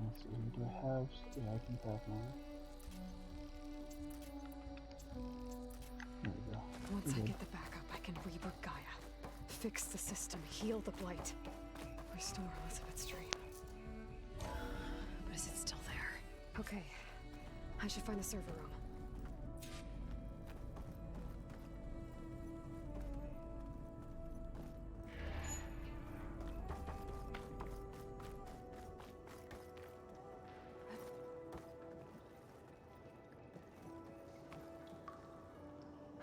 Let's see, do I have? Yeah, I can craft one. There we go. Once We're I good. get the backup, I can reboot Gaia. Fix the system, heal the blight. Restore Elizabeth's dream. But is it still there? Okay. I should find the server room.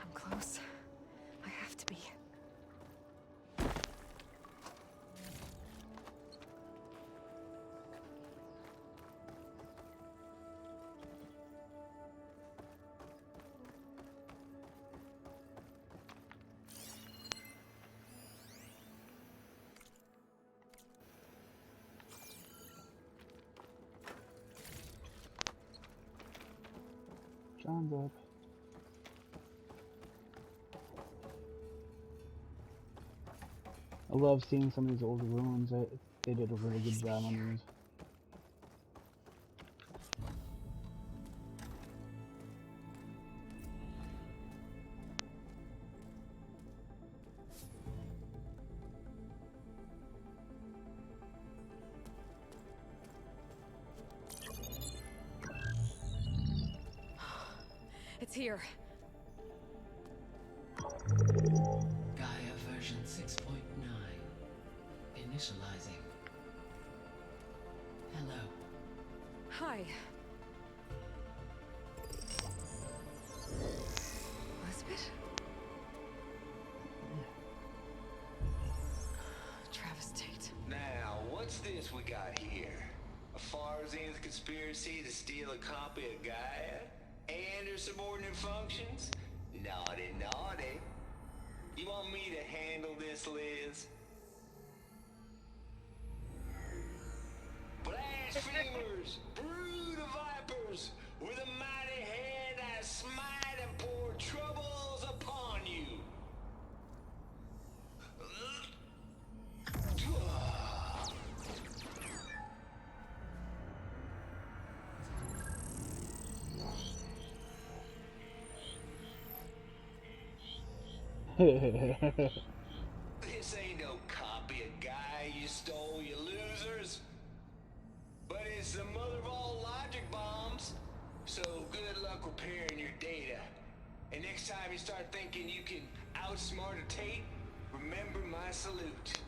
I'm close. I have to be. John's up. I love seeing some of these old ruins. They did a really good job on these. It's here. Gaia version 6.9. Initializing. Hello. Hi. Elizabeth? got here? A Farzian's conspiracy to steal a copy of Gaia? And her subordinate functions? Naughty, naughty. You want me to handle this, Liz? Blasphemers! Brood of vipers! With a mighty hand I smite and pour troubles upon you! This ain't no copy of Gaia you stole, you losers. But it's the mother of all logic bombs. So good luck repairing your data. And next time you start thinking you can outsmart a Tate, remember my salute.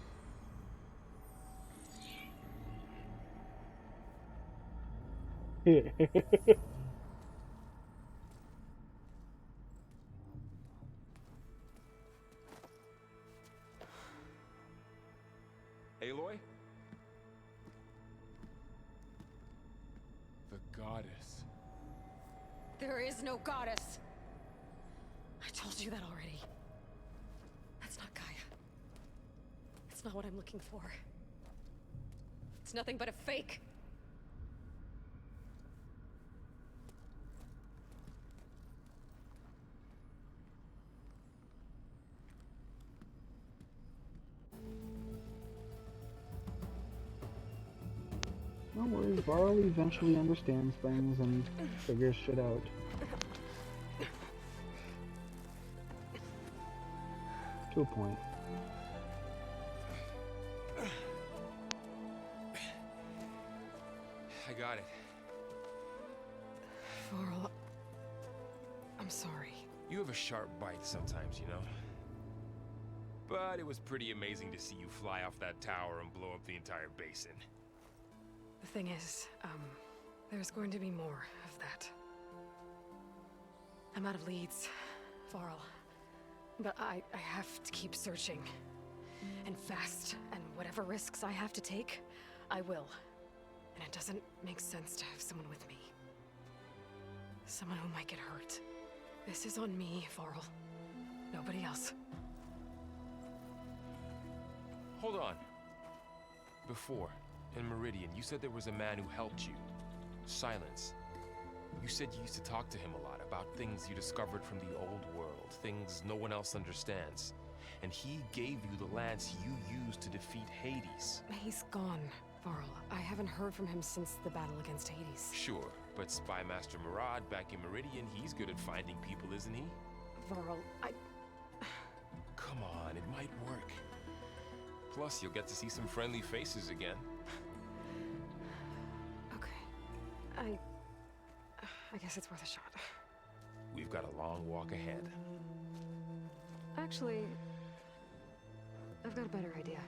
Aloy? The goddess. There is no goddess. I told you that already. That's not Gaia. It's not what I'm looking for. It's nothing but a fake. No worries, Varl eventually understands things and figures shit out. To a point. I got it. Varl, I'm sorry. You have a sharp bite sometimes, you know? But it was pretty amazing to see you fly off that tower and blow up the entire basin. The thing is, there's going to be more of that. I'm out of leads, Varl. But I have to keep searching. And fast, and whatever risks I have to take, I will. And it doesn't make sense to have someone with me. Someone who might get hurt. This is on me, Varl. Nobody else. Hold on. Before, in Meridian, you said there was a man who helped you. Silence. You said you used to talk to him a lot about things you discovered from the old world, things no one else understands. And he gave you the lance you used to defeat Hades. He's gone, Varl. I haven't heard from him since the battle against Hades. Sure, but Spy Master Murad back in Meridian, he's good at finding people, isn't he? Varl, Come on, it might work. Plus, you'll get to see some friendly faces again. Okay. I guess it's worth a shot. We've got a long walk ahead. Actually, I've got a better idea.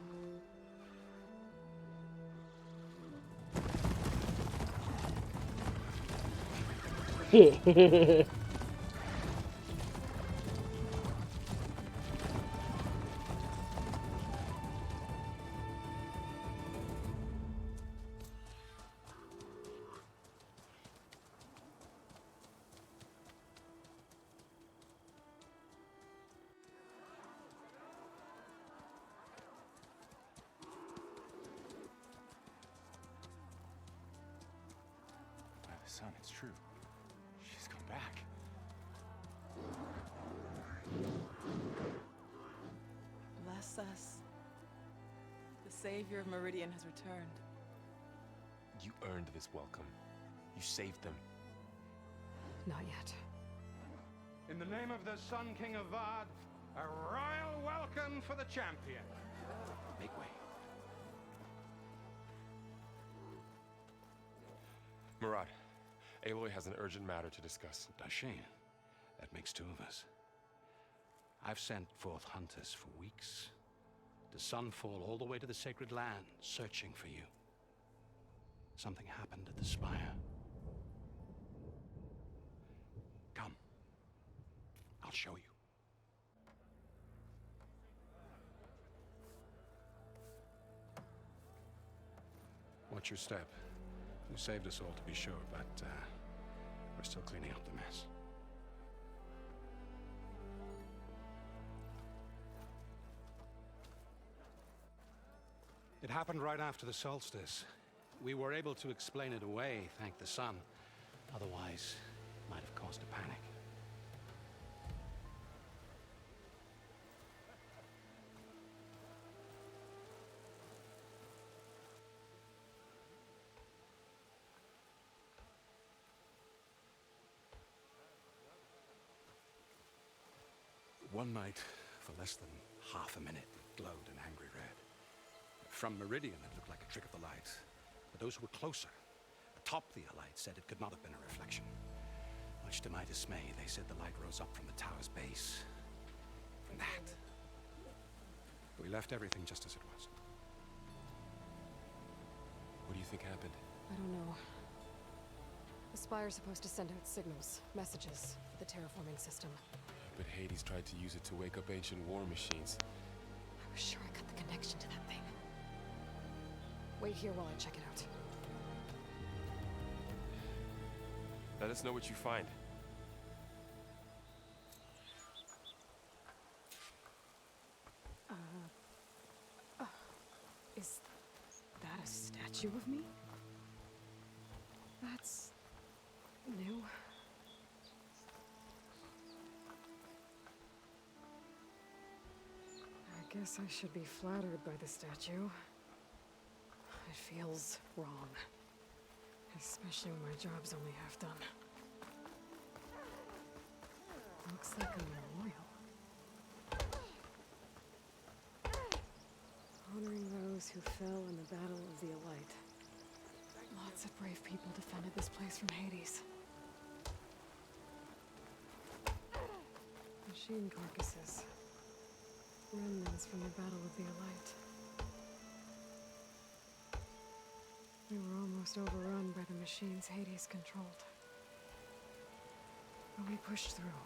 Son, it's true. She's come back. Bless us. The savior of Meridian has returned. You earned this welcome. You saved them. Not yet. In the name of the Sun King of Vard, a royal welcome for the champion. Make way. Murad, Aloy has an urgent matter to discuss. Dashane, that makes two of us. I've sent forth hunters for weeks, to Sunfall all the way to the Sacred Land, searching for you. Something happened at the Spire. Come. I'll show you. watch your step. You saved us all, to be sure, but we're still cleaning up the mess. It happened right after the solstice. We were able to explain it away, thank the sun. Otherwise, it might have caused a panic. One night, for less than half a minute, it glowed an angry red. From Meridian, it looked like a trick of the light. But those who were closer, atop the light, said it could not have been a reflection. Much to my dismay, they said the light rose up from the tower's base. From that. We left everything just as it was. What do you think happened? I don't know. The Spire's supposed to send out signals, messages, for the terraforming system. But Hades tried to use it to wake up ancient war machines. I was sure I got the connection to that thing. Wait here while I check it out. Let us know what you find. Is that a statue of me? That's new. I guess I should be flattered by the statue. It feels wrong. Especially when my job's only half done. Looks like a memorial. Honoring those who fell in the Battle of the Elite. Lots of brave people defended this place from Hades. Machine carcasses. Remnants from the Battle of the Elite. We were almost overrun by the machines Hades controlled. But we pushed through.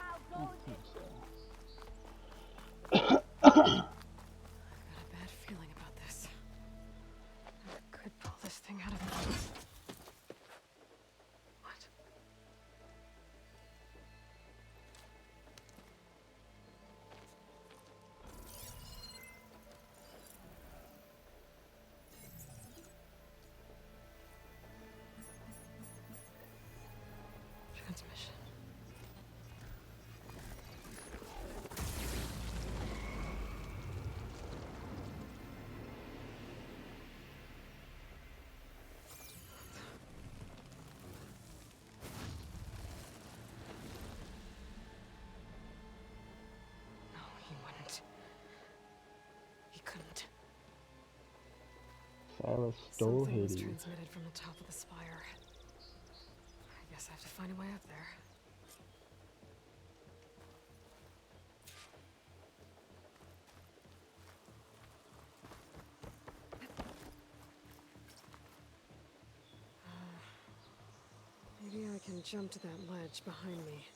I've got a bad feeling about this. I could pull this thing out of me. What? Transmission. No, he wouldn't. He couldn't. Silas stole Something was Hades. transmitted from the top of the spire. I guess I have to find a way up there. Maybe I can jump to that ledge behind me.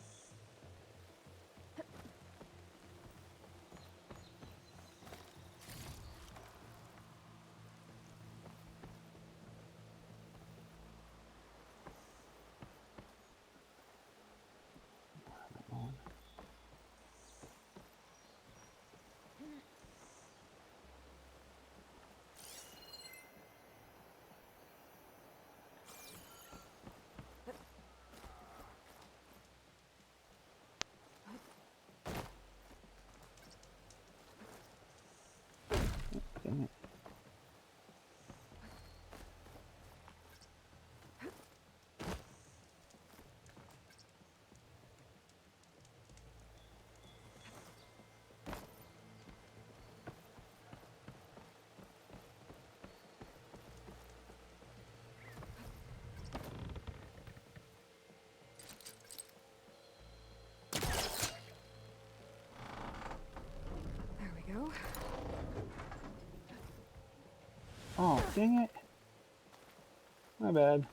Dang it. There we go. Oh, dang it. My bad.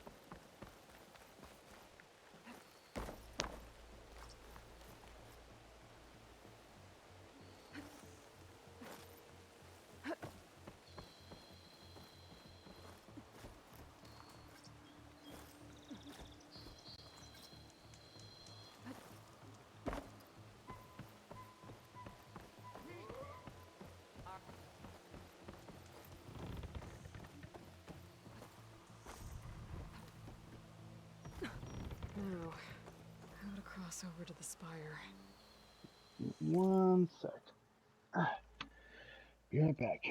cross over to the spire. One sec. Be right back.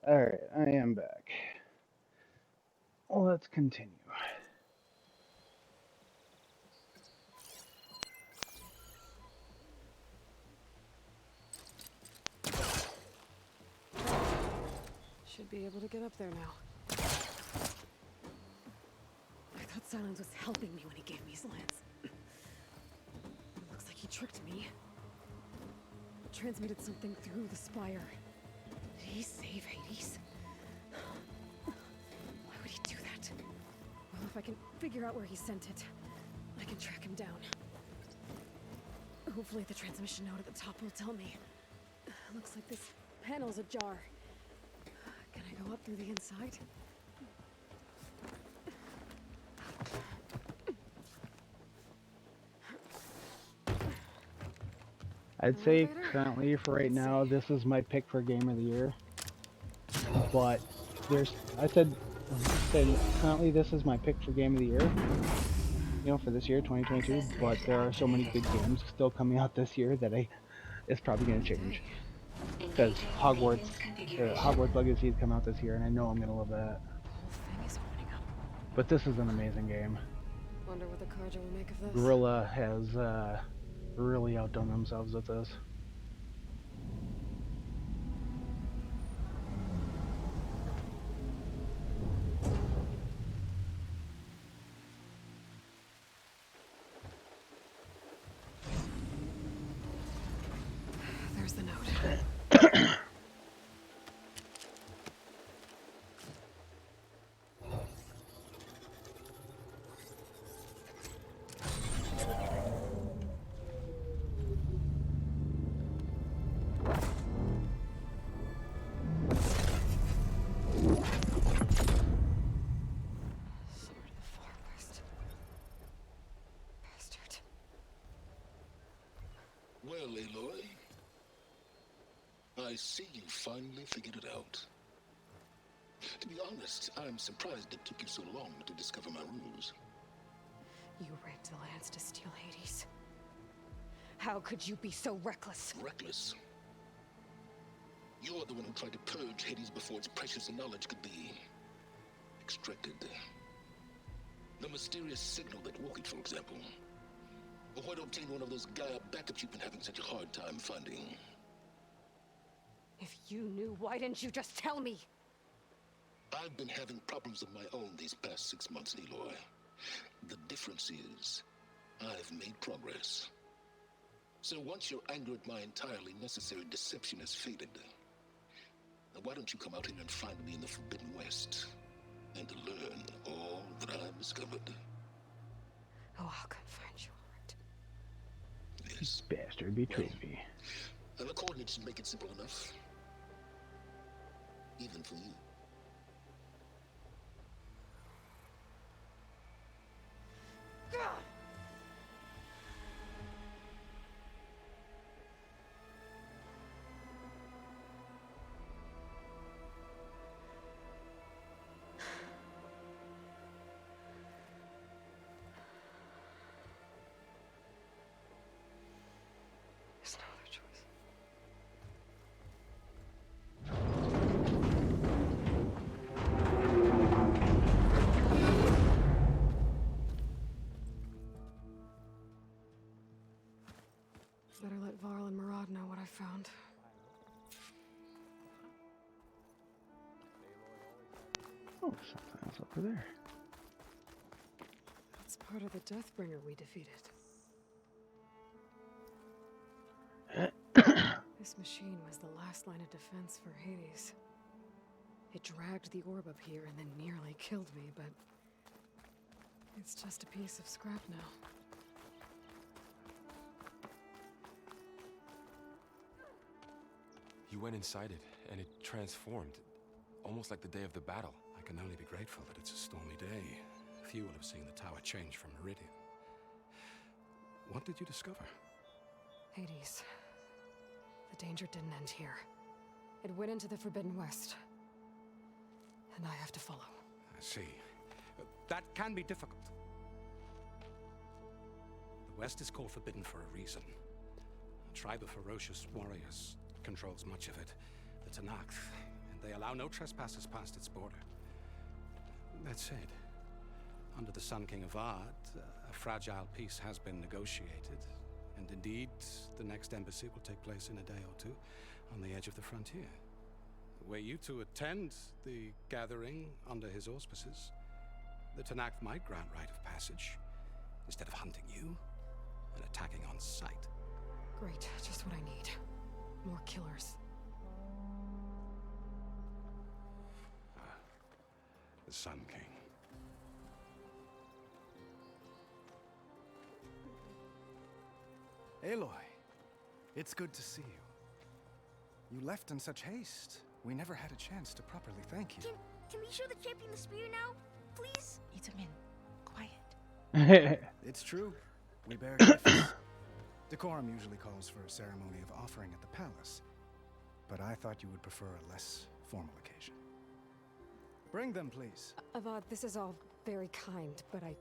Alright, I am back. Let's continue. Should be able to get up there now. I thought Silence was helping me when he gave me his lance. Looks like he tricked me. Transmitted something through the spire. Did he save Hades? Why would he do that? Well, if I can figure out where he sent it, I can track him down. Hopefully the transmission node at the top will tell me. Looks like this panel's ajar. Can I go up through the inside? I'd say currently, for right now, this is my pick for Game of the Year. But I said currently this is my pick for Game of the Year. You know, for this year, 2022. But there are so many good games still coming out this year that it's probably going to change. Because Hogwarts Legacy is coming out this year, and I know I'm going to love that. But this is an amazing game. Wonder what the Carja will make of this. Guerrilla has really outdone themselves with this. There's the note. Well, Aloy, I see you finally figured it out. To be honest, I'm surprised it took you so long to discover my ruse. You rigged the lance to steal Hades. How could you be so reckless? Reckless? You're the one who tried to purge Hades before its precious knowledge could be extracted? The mysterious signal that woke it, for example. Or why to obtain one of those Gaia backups you've been having such a hard time finding? If you knew, why didn't you just tell me? I've been having problems of my own these past 6 months, Aloy. The difference is, I've made progress. So once your anger at my entirely necessary deception has faded, now why don't you come out here and find me in the Forbidden West, and learn all that I've discovered? Oh, I'll come find you, all right. Yes. Bastard betrayed me. And the coordinates should make it simple enough. Even for you. There's no other choice. Better let Varl and Murad know what I found. Oh, something else over there. That's part of the Deathbringer we defeated. This machine was the last line of defense for Hades. It dragged the orb up here and then nearly killed me, but it's just a piece of scrap now. You went inside it, and it transformed, almost like the day of the battle. I can only be grateful that it's a stormy day. Few will have seen the tower change from Meridian. What did you discover? Hades. The danger didn't end here. It went into the Forbidden West. And I have to follow. I see. That can be difficult. The West is called Forbidden for a reason. A tribe of ferocious warriors controls much of it. The Tenakth, and they allow no trespassers past its border. That said, under the Sun King Avad, a fragile peace has been negotiated. And indeed, the next embassy will take place in a day or two on the edge of the frontier. Were you to attend the gathering under his auspices, the Tenakth might grant right of passage instead of hunting you and attacking on sight. Great, just what I need. More killers. The Sun King. Aloy, it's good to see you. You left in such haste. We never had a chance to properly thank you. Can we show the champion the spear now? Please? Itamin, quiet. It's true. We bear gifts. Decorum usually calls for a ceremony of offering at the palace, but I thought you would prefer a less formal occasion. Bring them, please. Avad, this is all very kind, but I...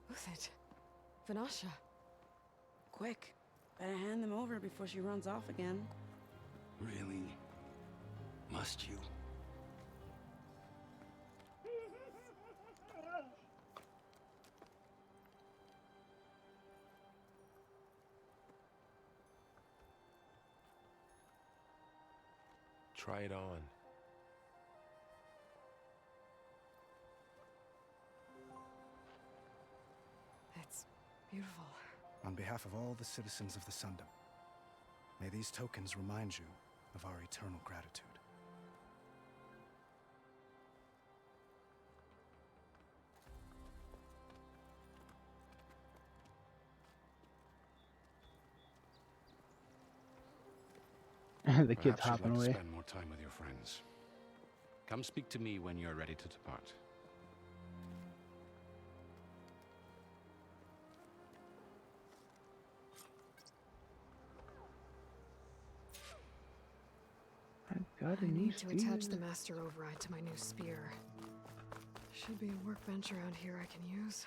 Who's it? Vanasha. Quick. Better hand them over before she runs off again. Really? Must you? Try it on. It's beautiful. On behalf of all the citizens of the Sundom, may these tokens remind you of our eternal gratitude. The kid's Perhaps you'd hopping like to away. spend more time with your friends. Come speak to me when you're ready to depart. I've got a I new need to attach spear. the master override to my new spear. Should be a workbench around here I can use.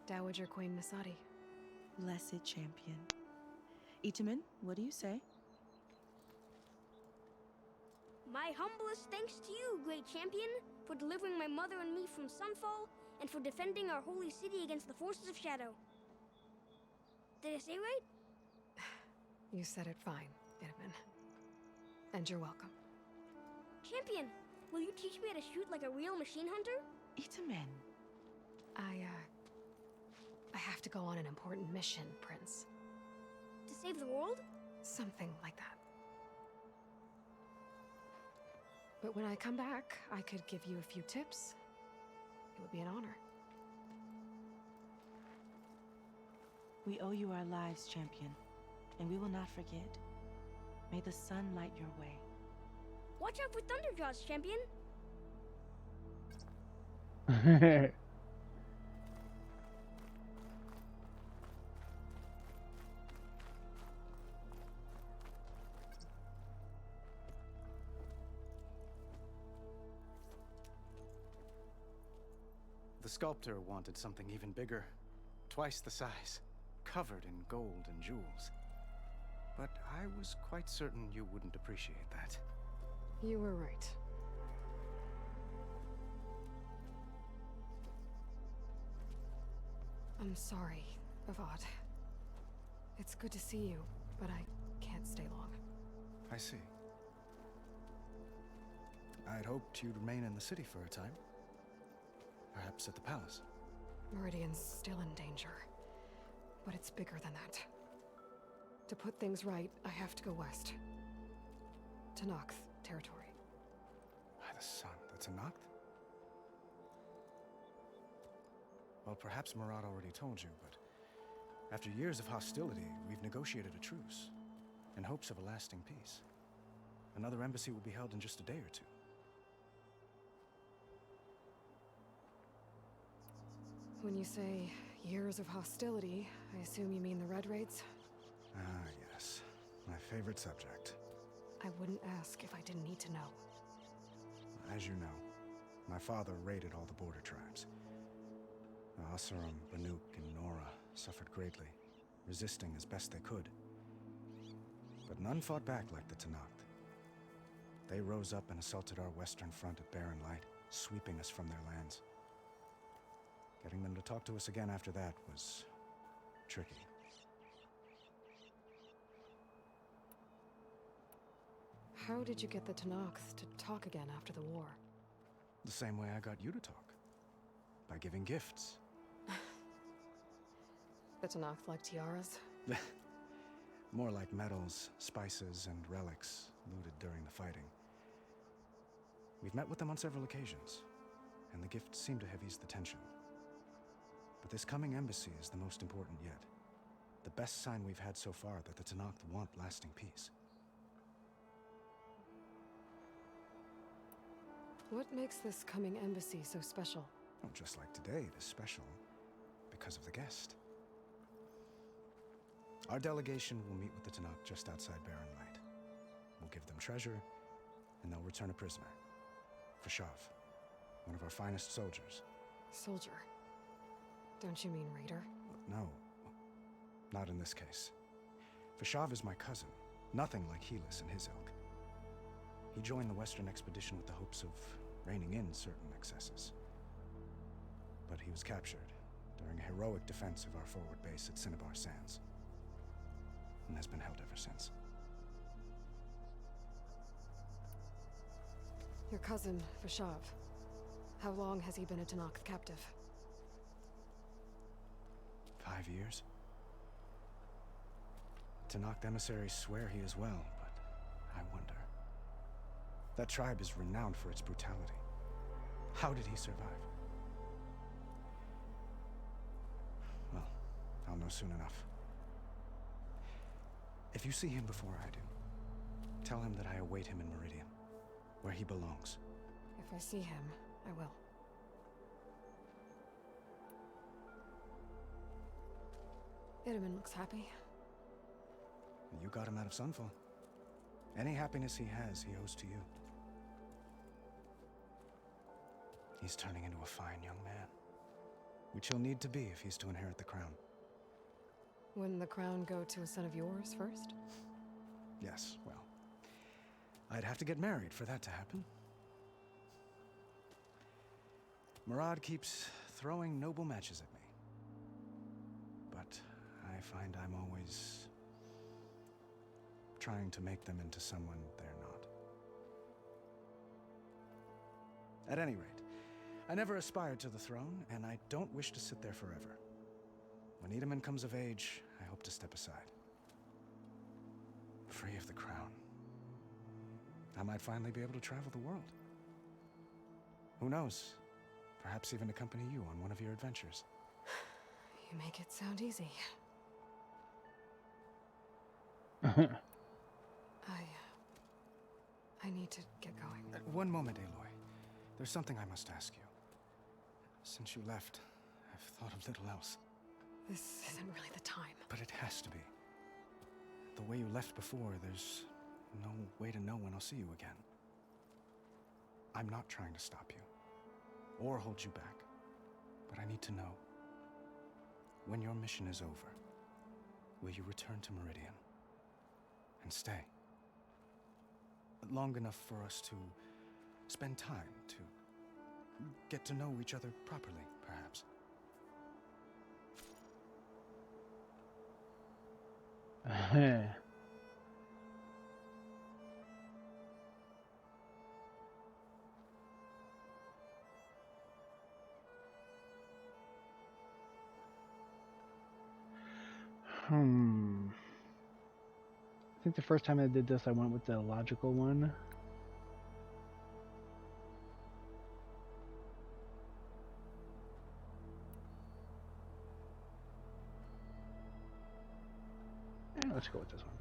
Dowager Queen Nasadi. Blessed champion. Itamin, what do you say? My humblest thanks to you, great champion, for delivering my mother and me from Sunfall, and for defending our holy city against the forces of Shadow. Did I say right? You said it fine, Itamen. And you're welcome. Champion, will you teach me how to shoot like a real machine hunter? Itamen. I have to go on an important mission, Prince. To save the world? Something like that. But when I come back, I could give you a few tips. It would be an honor. We owe you our lives, champion, and we will not forget. May the sun light your way. Watch out for Thunderjaws, champion! The sculptor wanted something even bigger, twice the size, covered in gold and jewels. But I was quite certain you wouldn't appreciate that. You were right. I'm sorry, Avad. It's good to see you, but I can't stay long. I see. I'd hoped you'd remain in the city for a time. Perhaps at the palace. Meridian's still in danger, but it's bigger than that. To put things right, I have to go west. To Noct territory. By the sun, that's a Noct? Well, perhaps Murad already told you, but after years of hostility, we've negotiated a truce, in hopes of a lasting peace. Another embassy will be held in just a day or two. When you say years of hostility, I assume you mean the Red Raids? Ah, yes. My favorite subject. I wouldn't ask if I didn't need to know. As you know, my father raided all the border tribes. Asurum, Banuk, and Nora suffered greatly, resisting as best they could. But none fought back like the Tenakth. They rose up and assaulted our western front at Barren Light, sweeping us from their lands. Getting them to talk to us again after that was tricky. How did you get the Tenakth to talk again after the war? The same way I got you to talk. By giving gifts. The Tenakth like tiaras? More like medals, spices, and relics looted during the fighting. We've met with them on several occasions, and the gifts seem to have eased the tension. But this coming embassy is the most important yet. The best sign we've had so far that the Tenakth want lasting peace. What makes this coming embassy so special? Oh, just like today, it is special because of the guest. Our delegation will meet with the Tenakth just outside Barren Light. We'll give them treasure, and they'll return a prisoner. Fashav, one of our finest soldiers. Soldier? Don't you mean raider? No, not in this case. Fashav is my cousin, nothing like Helis and his ilk. He joined the Western expedition with the hopes of reining in certain excesses. But he was captured during a heroic defense of our forward base at Cinnabar Sands, and has been held ever since. Your cousin, Fashav. How long has he been a Tenakth captive? 5 years. Tenakth emissaries swear he is well, but I wonder. That tribe is renowned for its brutality. How did he survive? Well, I'll know soon enough. If you see him before I do, tell him that I await him in Meridian, where he belongs. If I see him, I will. Itamen looks happy. You got him out of Sunfall. Any happiness he has, he owes to you. He's turning into a fine young man, which he'll need to be if he's to inherit the crown. Wouldn't the crown go to a son of yours first? Yes, well, I'd have to get married for that to happen. Murad keeps throwing noble matches at me. But I find I'm always trying to make them into someone they're not. At any rate, I never aspired to the throne, and I don't wish to sit there forever. When Itamen comes of age, I hope to step aside. Free of the crown. I might finally be able to travel the world. Who knows? Perhaps even accompany you on one of your adventures. You make it sound easy. I need to get going. One moment, Aloy. There's something I must ask you. Since you left, I've thought of little else. This isn't really the time. But it has to be. The way you left before, there's no way to know when I'll see you again. I'm not trying to stop you, or hold you back. But I need to know, when your mission is over, will you return to Meridian? And stay? Long enough for us to spend time, to get to know each other properly, perhaps. I think the first time I did this, I went with the logical one. Let's go with this one.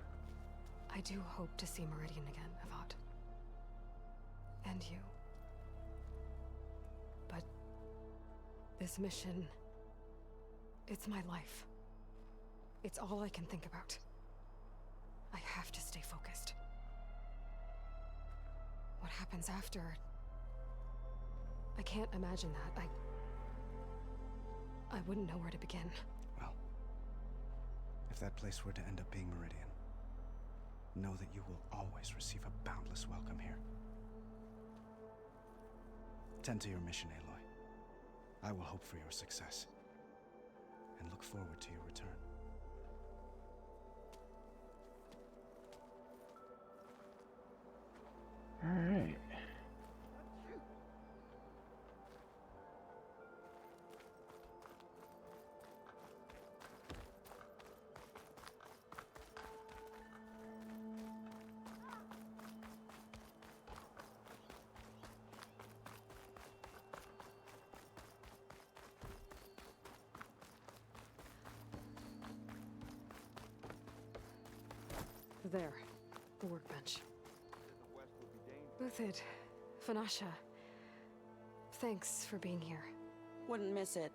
I do hope to see Meridian again, Avad. And you. But this mission, it's my life. It's all I can think about. I have to stay focused. What happens after? I can't imagine that. I wouldn't know where to begin. Well, if that place were to end up being Meridian, know that you will always receive a boundless welcome here. Tend to your mission, Aloy. I will hope for your success, and look forward to your return. All right. There, the workbench. Uthid, Vanasha, thanks for being here. Wouldn't miss it,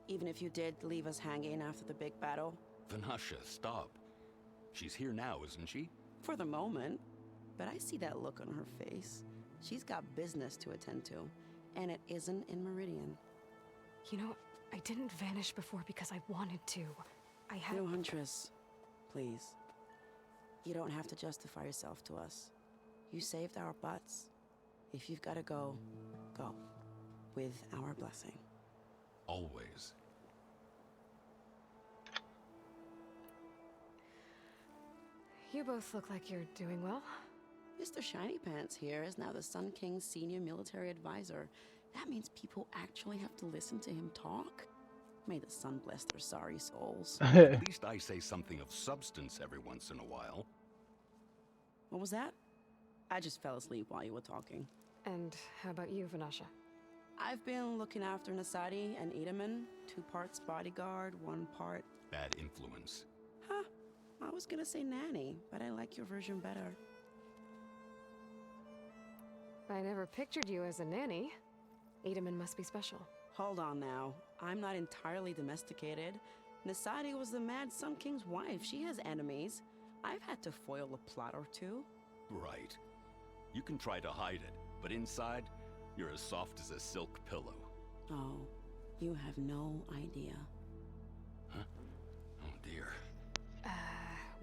even if you did leave us hanging after the big battle. Vanasha, stop. She's here now, isn't she? For the moment. But I see that look on her face. She's got business to attend to, and it isn't in Meridian. You know, I didn't vanish before because I wanted to. I had... No, Huntress. Please. You don't have to justify yourself to us. You saved our butts. If you've got to go, go. With our blessing. Always. You both look like you're doing well. Mr. Shiny Pants here is now the Sun King's senior military advisor. That means people actually have to listen to him talk? May the sun bless their sorry souls. At least I say something of substance every once in a while. What was that? I just fell asleep while you were talking. And how about you, Vanasha? I've been looking after Nasadi and Itamen. 2 parts bodyguard, 1 part... Bad influence. Huh. I was gonna say nanny, but I like your version better. I never pictured you as a nanny. Itamen must be special. Hold on now. I'm not entirely domesticated. Nasadi was the Mad Sun King's wife. She has enemies. I've had to foil a plot or 2. Right. You can try to hide it, but inside, you're as soft as a silk pillow. Oh, you have no idea. Huh? Oh dear.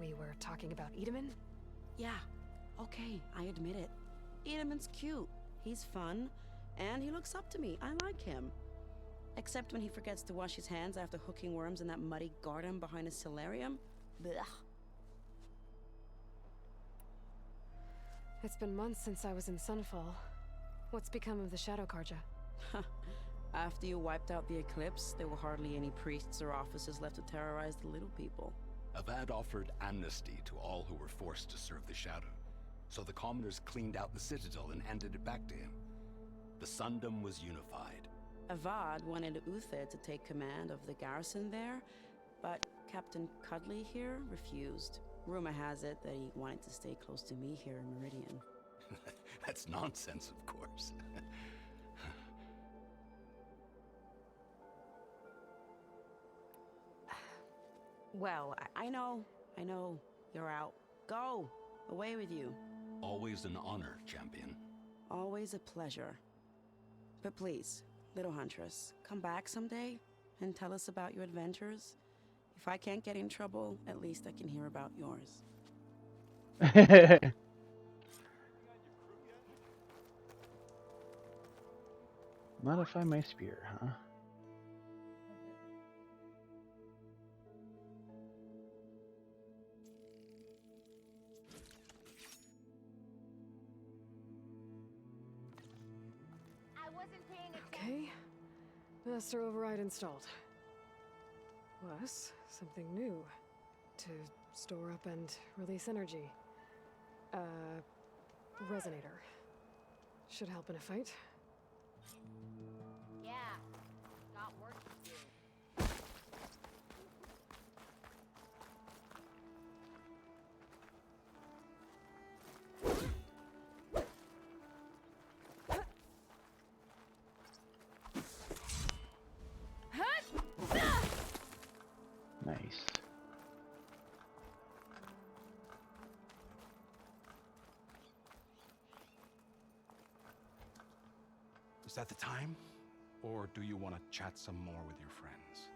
We were talking about Itamen? Yeah. Okay, I admit it. Edelman's cute. He's fun. And he looks up to me. I like him. Except when he forgets to wash his hands after hooking worms in that muddy garden behind his solarium. Blech. It's been months since I was in Sunfall. What's become of the Shadow Carja? After you wiped out the Eclipse, there were hardly any priests or officers left to terrorize the little people. Avad offered amnesty to all who were forced to serve the Shadow, so the commoners cleaned out the Citadel and handed it back to him. The Sundom was unified. Avad wanted Uther to take command of the garrison there, but Captain Cudley here refused. Rumor has it that he wanted to stay close to me here in Meridian. That's nonsense, of course. Well, I know. You're out. Go! Away with you. Always an honor, champion. Always a pleasure. But please, little huntress, come back someday and tell us about your adventures. If I can't get in trouble, at least I can hear about yours. Modify my spear, huh? Okay. Master override installed. Plus, something new. To store up and release energy. Resonator. Should help in a fight. Yeah, got work to do. Nice. Is that the time? Or do you want to chat some more with your friends?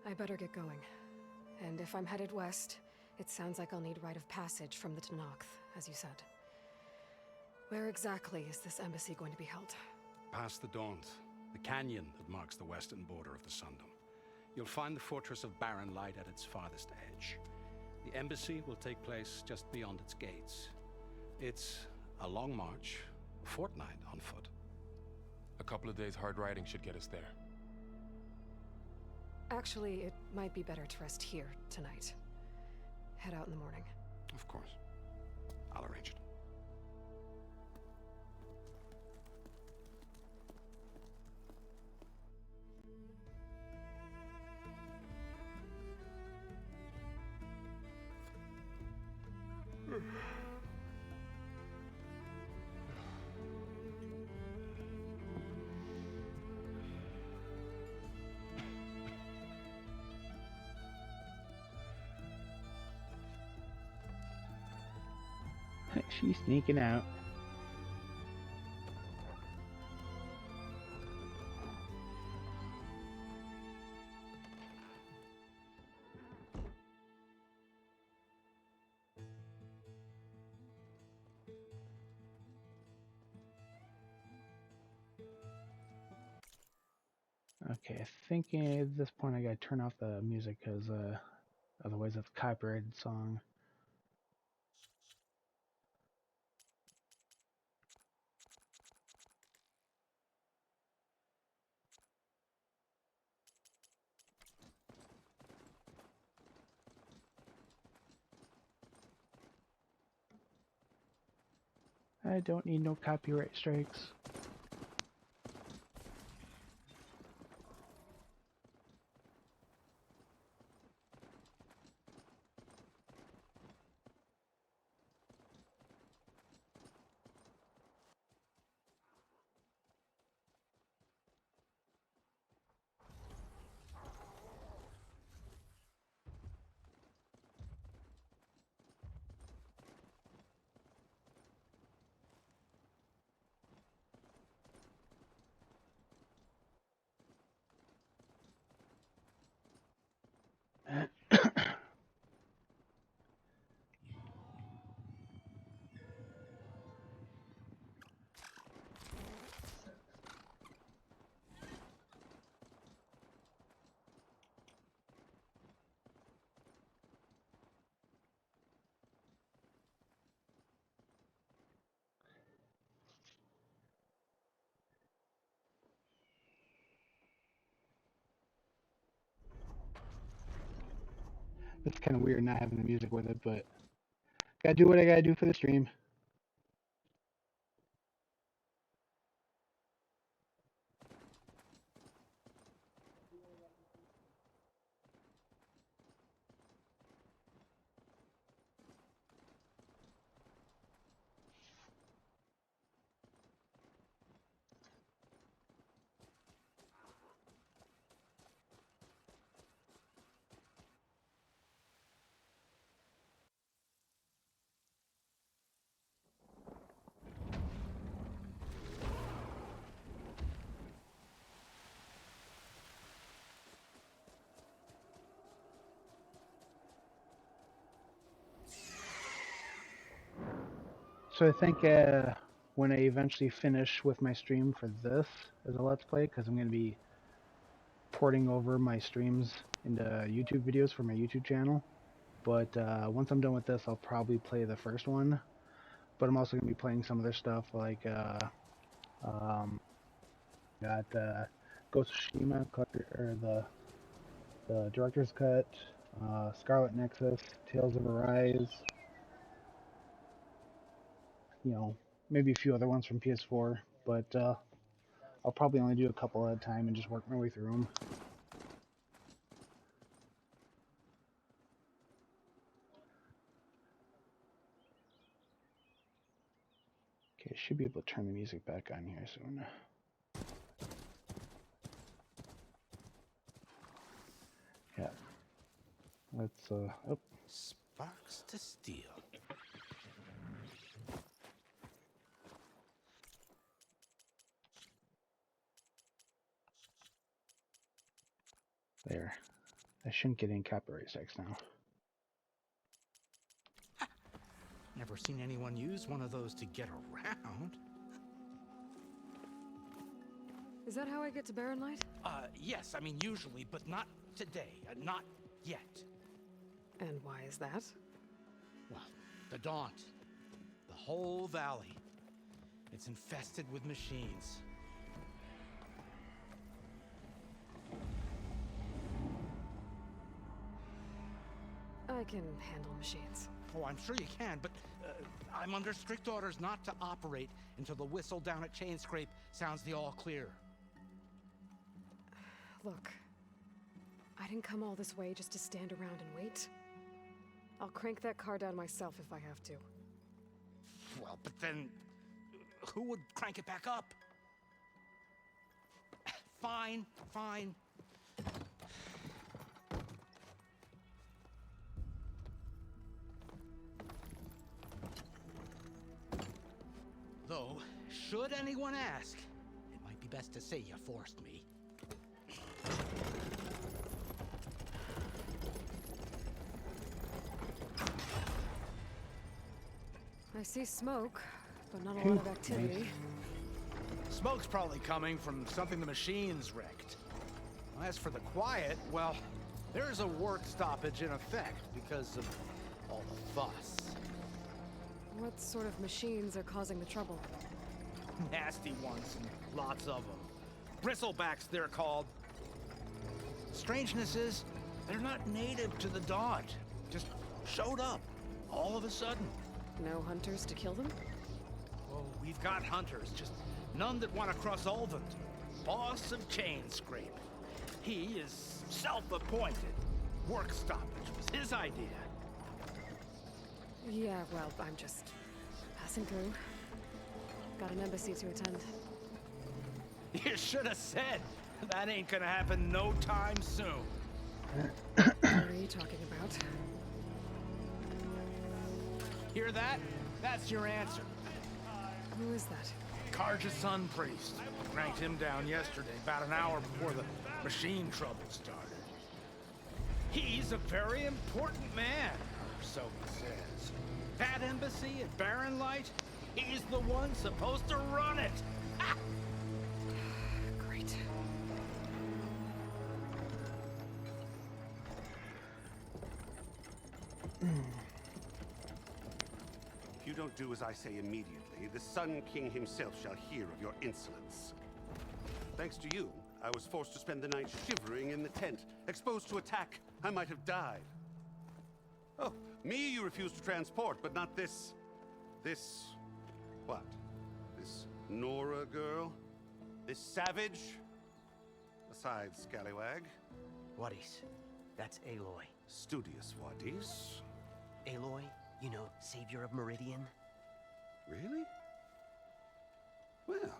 I better get going. And if I'm headed west, it sounds like I'll need rite of passage from the Tenakth, as you said. Where exactly is this embassy going to be held? Past the Daunt, the canyon that marks the western border of the Sundom. You'll find the fortress of Barren Light at its farthest edge. The embassy will take place just beyond its gates. It's a long march, a fortnight on foot. A couple of days hard riding should get us there. Actually, it might be better to rest here tonight. Head out in the morning. Of course. I'll arrange it. She's sneaking out. Okay, I think at this point I gotta turn off the music because otherwise it's a copyrighted song. I don't need no copyright strikes. It's kind of weird not having the music with it, but gotta do what I gotta do for the stream. So I think when I eventually finish with my stream for this as a Let's Play, because I'm going to be porting over my streams into YouTube videos for my YouTube channel. But once I'm done with this, I'll probably play the first one. But I'm also going to be playing some other stuff like got Ghost of Tsushima, or the Director's Cut, Scarlet Nexus, Tales of Arise. You know, maybe a few other ones from PS4, but I'll probably only do a couple at a time and just work my way through them. Okay, I should be able to turn the music back on here soon. Yeah. Let's, oh. Sparks to steel. There. I shouldn't get any copyright strikes now. Never seen anyone use one of those to get around. Is that how I get to Barren Light? Yes, I mean usually, but not today. Not yet. And why is that? Well, the Daunt. The whole valley. It's infested with machines. I can handle machines. Oh, I'm sure you can, but I'm under strict orders not to operate until the whistle down at Chainscrape sounds the all clear. Look, I didn't come all this way just to stand around and wait. I'll crank that car down myself if I have to. Well, but then who would crank it back up? Fine, fine. Though, should anyone ask, it might be best to say you forced me. I see smoke, but not a lot of activity. Smoke's probably coming from something the machines wrecked. As for the quiet, well, there's a work stoppage in effect because of all the fuss. What sort of machines are causing the trouble? Nasty ones, and lots of them. Bristlebacks, they're called. Strangeness is, they're not native to the Daunt. Just showed up, all of a sudden. No hunters to kill them? Oh, we've got hunters, just none that want to cross Ulvund. Boss of Chainscrape. He is self-appointed. Work stoppage was his idea. Yeah, well, I'm just passing through. Got an embassy to attend. You should have said. That ain't gonna happen no time soon. What are you talking about? Hear that? That's your answer. Who is that? Karja's son priest. Cranked him down yesterday, about an hour before the machine trouble started. He's a very important man, or so he says. That embassy at Barren Light, he's the one supposed to run it. Ha! Great. If you don't do as I say immediately, the Sun King himself shall hear of your insolence. Thanks to you, I was forced to spend the night shivering in the tent. Exposed to attack, I might have died. Oh, me you refuse to transport, but not this... what? This Nora girl? This savage? Besides, scallywag. Wadis. That's Aloy. Studious Wadis. Aloy, you know, savior of Meridian. Really? Well,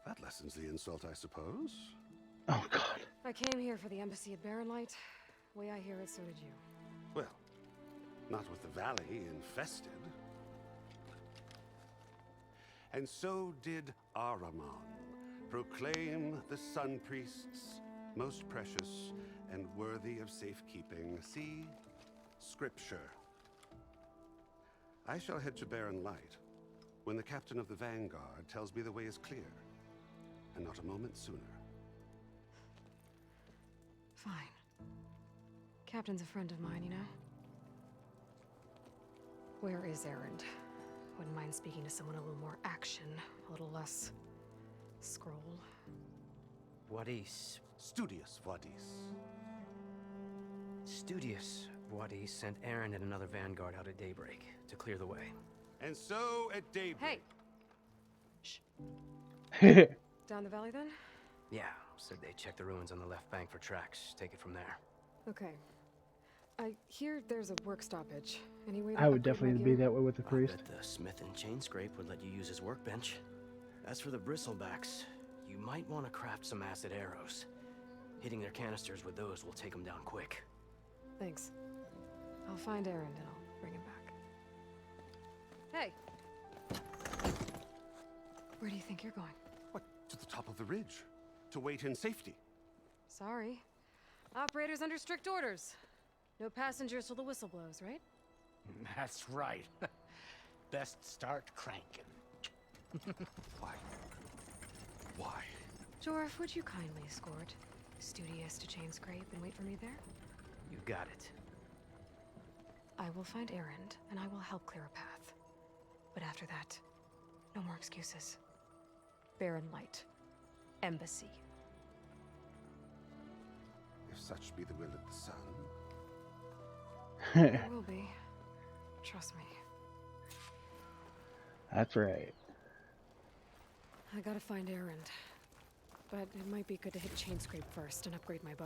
that lessens the insult, I suppose. Oh, God. I came here for the embassy at Barren Light. Way I hear it, so did you. Well, not with the valley infested. And so did Ahriman, proclaim the Sun Priests most precious and worthy of safekeeping. See Scripture. I shall head to Barren Light when the captain of the Vanguard tells me the way is clear, and not a moment sooner. Fine. Captain's a friend of mine, you know? Where is Erend? Wouldn't mind speaking to someone a little more action, a little less scroll. Wadis. Studious Wadis. Studious Wadis sent Erend and another Vanguard out at daybreak to clear the way. And so at daybreak... Hey! Down the valley then? Yeah, said they checked the ruins on the left bank for tracks. Take it from there. Okay. I hear there's a work stoppage. Any way to I would upgrade my definitely be gear? that way with the priest. I bet the smith and chain scrape would let you use his workbench. As for the bristlebacks, you might want to craft some acid arrows. Hitting their canisters with those will take them down quick. Thanks. I'll find Erend and I'll bring him back. Hey! Where do you think you're going? What? To the top of the ridge. To wait in safety. Sorry. Operator's under strict orders. No passengers till the whistle blows, right? That's right. Best start cranking. Why? Why? Jorf, would you kindly escort Studious to Chain Scrape and wait for me there? You got it. I will find Erend, and I will help clear a path. But after that, no more excuses. Barren Light. Embassy. If such be the will of the sun. It will be. Trust me. That's right. I gotta find Erend. But it might be good to hit Chain Scrape first and upgrade my bow.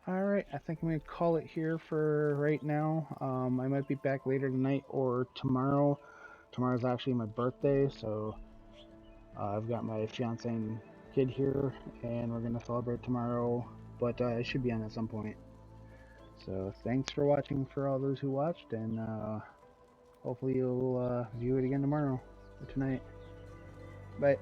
Alright, I think I'm going to call it here for right now. I might be back later tonight or tomorrow. Tomorrow's actually my birthday, so I've got my fiance and kid here, and we're going to celebrate tomorrow, but I should be on at some point. So thanks for watching for all those who watched, and hopefully you'll view it again tomorrow or tonight. Bye.